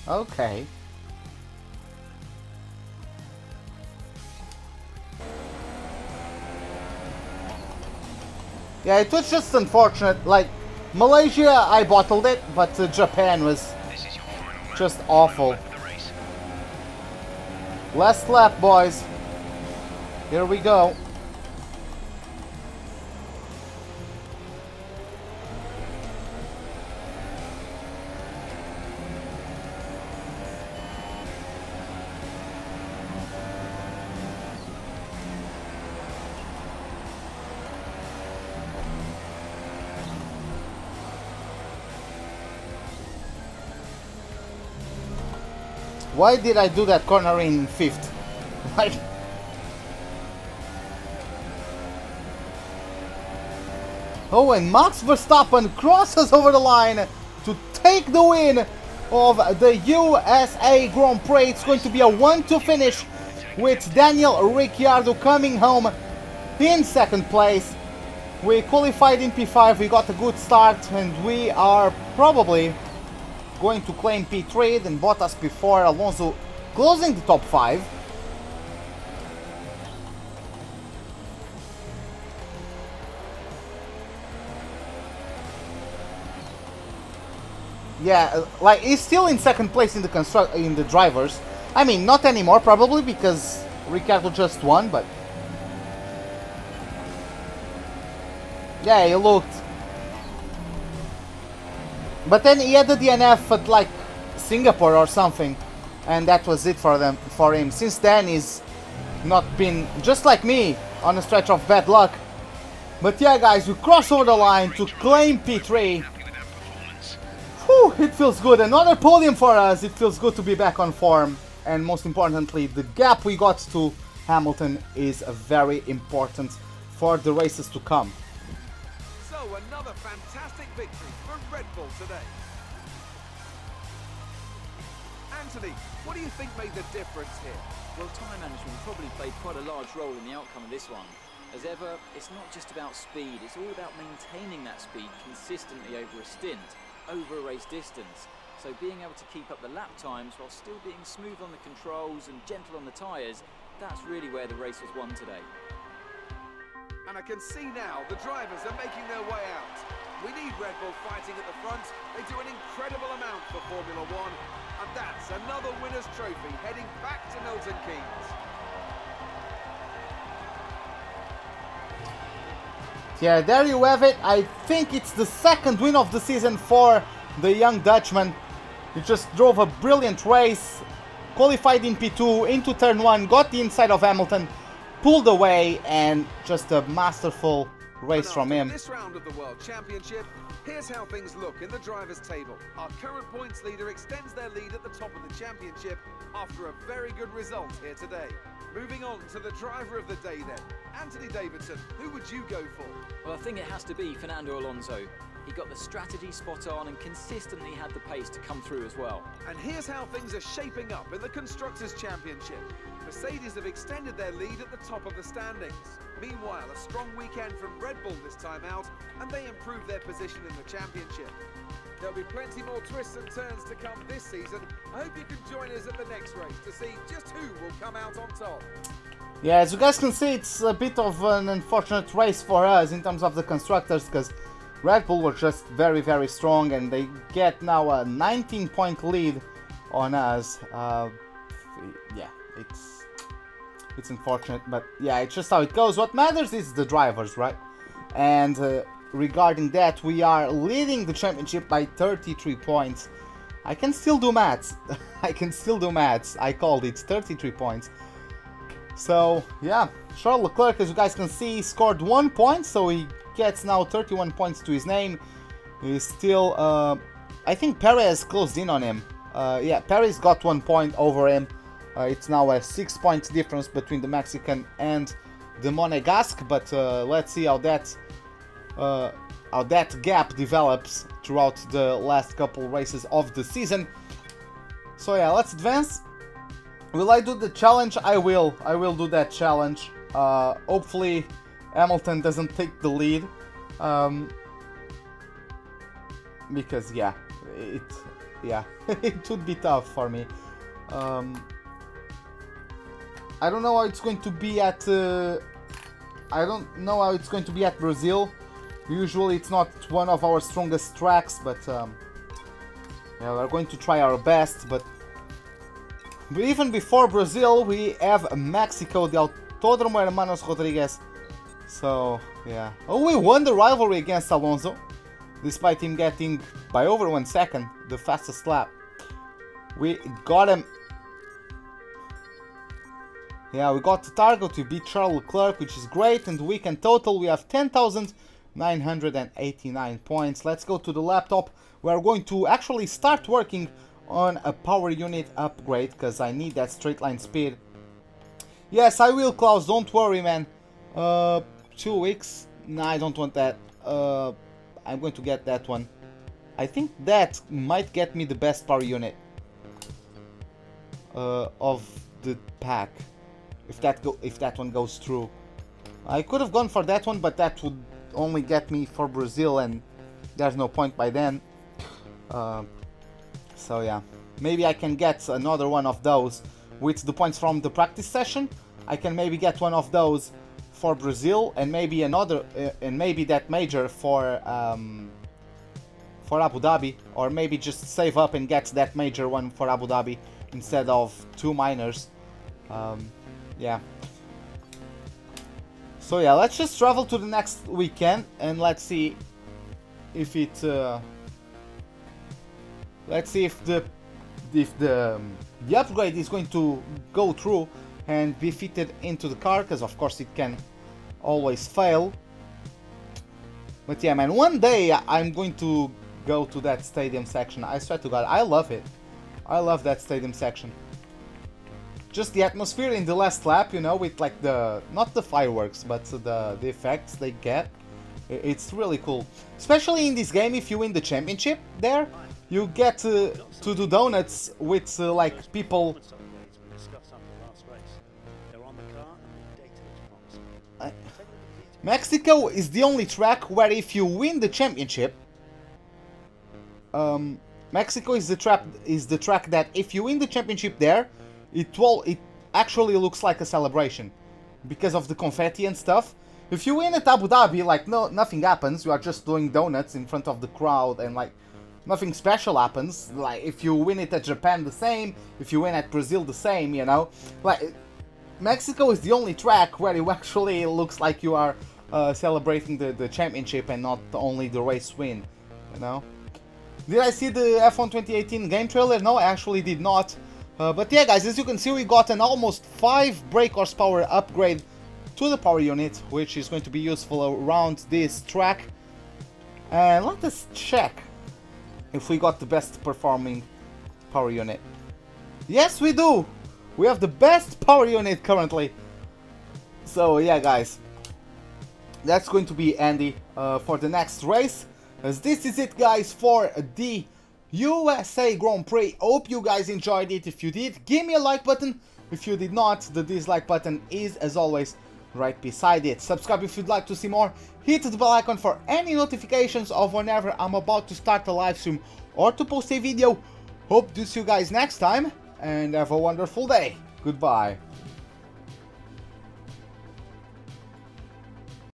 Speaker 1: Okay. Yeah, it was just unfortunate. Like, Malaysia, I bottled it, but Japan was just awful. Last lap, boys. Here we go. Why did I do that corner in 5th? Like... Oh, and Max Verstappen crosses over the line to take the win of the USA Grand Prix. It's going to be a 1-2 finish with Daniel Ricciardo coming home in 2nd place. We qualified in P5, we got a good start, and we are probably going to claim P3, then Bottas P4, Alonso closing the top 5. Yeah, like, he's still in 2nd place in the drivers. I mean, not anymore, probably, because Ricciardo just won, but yeah, he looked. But then he had the DNF at like Singapore or something, and that was it for him. Since then, he's not been, just like me, on a stretch of bad luck. But yeah, guys, we cross over the line to claim P3. Whew, it feels good. Another podium for us. It feels good to be back on form. And most importantly, the gap we got to Hamilton is very important for the races to come.
Speaker 4: So another fantastic victory for Red Bull today. Anthony, what do you think made the difference here?
Speaker 5: Well, time management probably played quite a large role in the outcome of this one. As ever, it's not just about speed, it's all about maintaining that speed consistently over a stint, over a race distance. So being able to keep up the lap times while still being smooth on the controls and gentle on the tyres, that's really where the race was won today.
Speaker 4: And I can see now the drivers are making their way out. We need Red Bull fighting at the front. They do an incredible amount for Formula One. And that's another winner's trophy heading back to Milton Keynes.
Speaker 1: Yeah, there you have it. I think it's the second win of the season for the young Dutchman. He just drove a brilliant race, qualified in P2, into turn 1, got the inside of Hamilton, pulled away, and just a masterful race from him.
Speaker 4: This round of the World Championship, here's how things look in the drivers' table. Our current points leader extends their lead at the top of the championship after a very good result here today. Moving on to the driver of the day then. Anthony Davidson, who would you go for?
Speaker 5: Well, I think it has to be Fernando Alonso. He got the strategy spot on and consistently had the pace to come through as well.
Speaker 4: And here's how things are shaping up in the Constructors' Championship. Mercedes have extended their lead at the top of the standings. Meanwhile, a strong weekend from Red Bull this time out, and they improve their position in the championship. There'll be plenty more twists and turns to come this season. I hope you can join us at the next race to see just who will come out on top.
Speaker 1: Yeah, as you guys can see, it's a bit of an unfortunate race for us in terms of the constructors, because Red Bull were just very, very strong, and they get now a 19-point lead on us. Yeah, it's unfortunate, but yeah, it's just how it goes. What matters is the drivers, right? And regarding that, we are leading the championship by 33 points. I can still do maths. I can still do maths. I called it 33 points. So yeah, Charles Leclerc, as you guys can see, scored 1 point, so he gets now 31 points to his name. He's still, I think Perez closed in on him. Yeah, Perez got 1 point over him. It's now a 6-point difference between the Mexican and the Monegasque, but let's see how that gap develops throughout the last couple races of the season. So yeah, let's advance. Will I do the challenge? I will do that challenge. Hopefully Hamilton doesn't take the lead, because yeah, it would be tough for me. I don't know how it's going to be at Brazil. Usually it's not one of our strongest tracks, but yeah, we're going to try our best. But even before Brazil, we have Mexico, the Autódromo Hermanos Rodriguez. So yeah, oh, we won the rivalry against Alonso, despite him getting by over 1 second the fastest lap. We got him. Yeah, we got the target to beat Charles Leclerc, which is great, and we can total, we have 10,989 points. Let's go to the laptop. We are going to actually start working on a power unit upgrade, because I need that straight line speed. Yes, I will, Klaus, don't worry, man. 2 weeks? Nah, I don't want that. I'm going to get that one. I think that might get me the best power unit of the pack. If that one goes through. I could have gone for that one, but that would only get me for Brazil, and there's no point by then. So yeah, maybe I can get another one of those with the points from the practice session. I can maybe get one of those for Brazil, and maybe another, and maybe that major for Abu Dhabi, or maybe just save up and get that major one for Abu Dhabi instead of 2 minors. yeah. So yeah, let's just travel to the next weekend and let's see if it let's see if the upgrade is going to go through and be fitted into the car, because of course it can always fail. But yeah, man, one day I'm going to go to that stadium section. I swear to God, I love it. I love that stadium section. Just the atmosphere in the last lap, you know, with like the, not the fireworks, but the effects they get. It's really cool. Especially in this game, if you win the championship there, you get to do donuts with like people. Mexico is the only track where if you win the championship, Mexico is the track that if you win the championship there, it actually looks like a celebration because of the confetti and stuff. If you win at Abu Dhabi, like nothing happens. You are just doing donuts in front of the crowd and like nothing special happens. Like if you win it at Japan, the same. If you win at Brazil, the same. You know, like Mexico is the only track where it actually looks like you are celebrating the championship and not only the race win. You know. Did I see the F1 2018 game trailer? No, I actually did not. But yeah, guys, as you can see, we got an almost 5 brake horsepower upgrade to the power unit, which is going to be useful around this track. And let us check if we got the best performing power unit. Yes, we do! We have the best power unit currently. So yeah, guys, that's going to be handy for the next race. As this is it, guys, for the USA Grand Prix. Hope you guys enjoyed it. If you did, give me a like button. If you did not, the dislike button is, as always, right beside it. Subscribe if you'd like to see more. Hit the bell icon for any notifications of whenever I'm about to start a live stream or to post a video. Hope to see you guys next time, and have a wonderful day. Goodbye.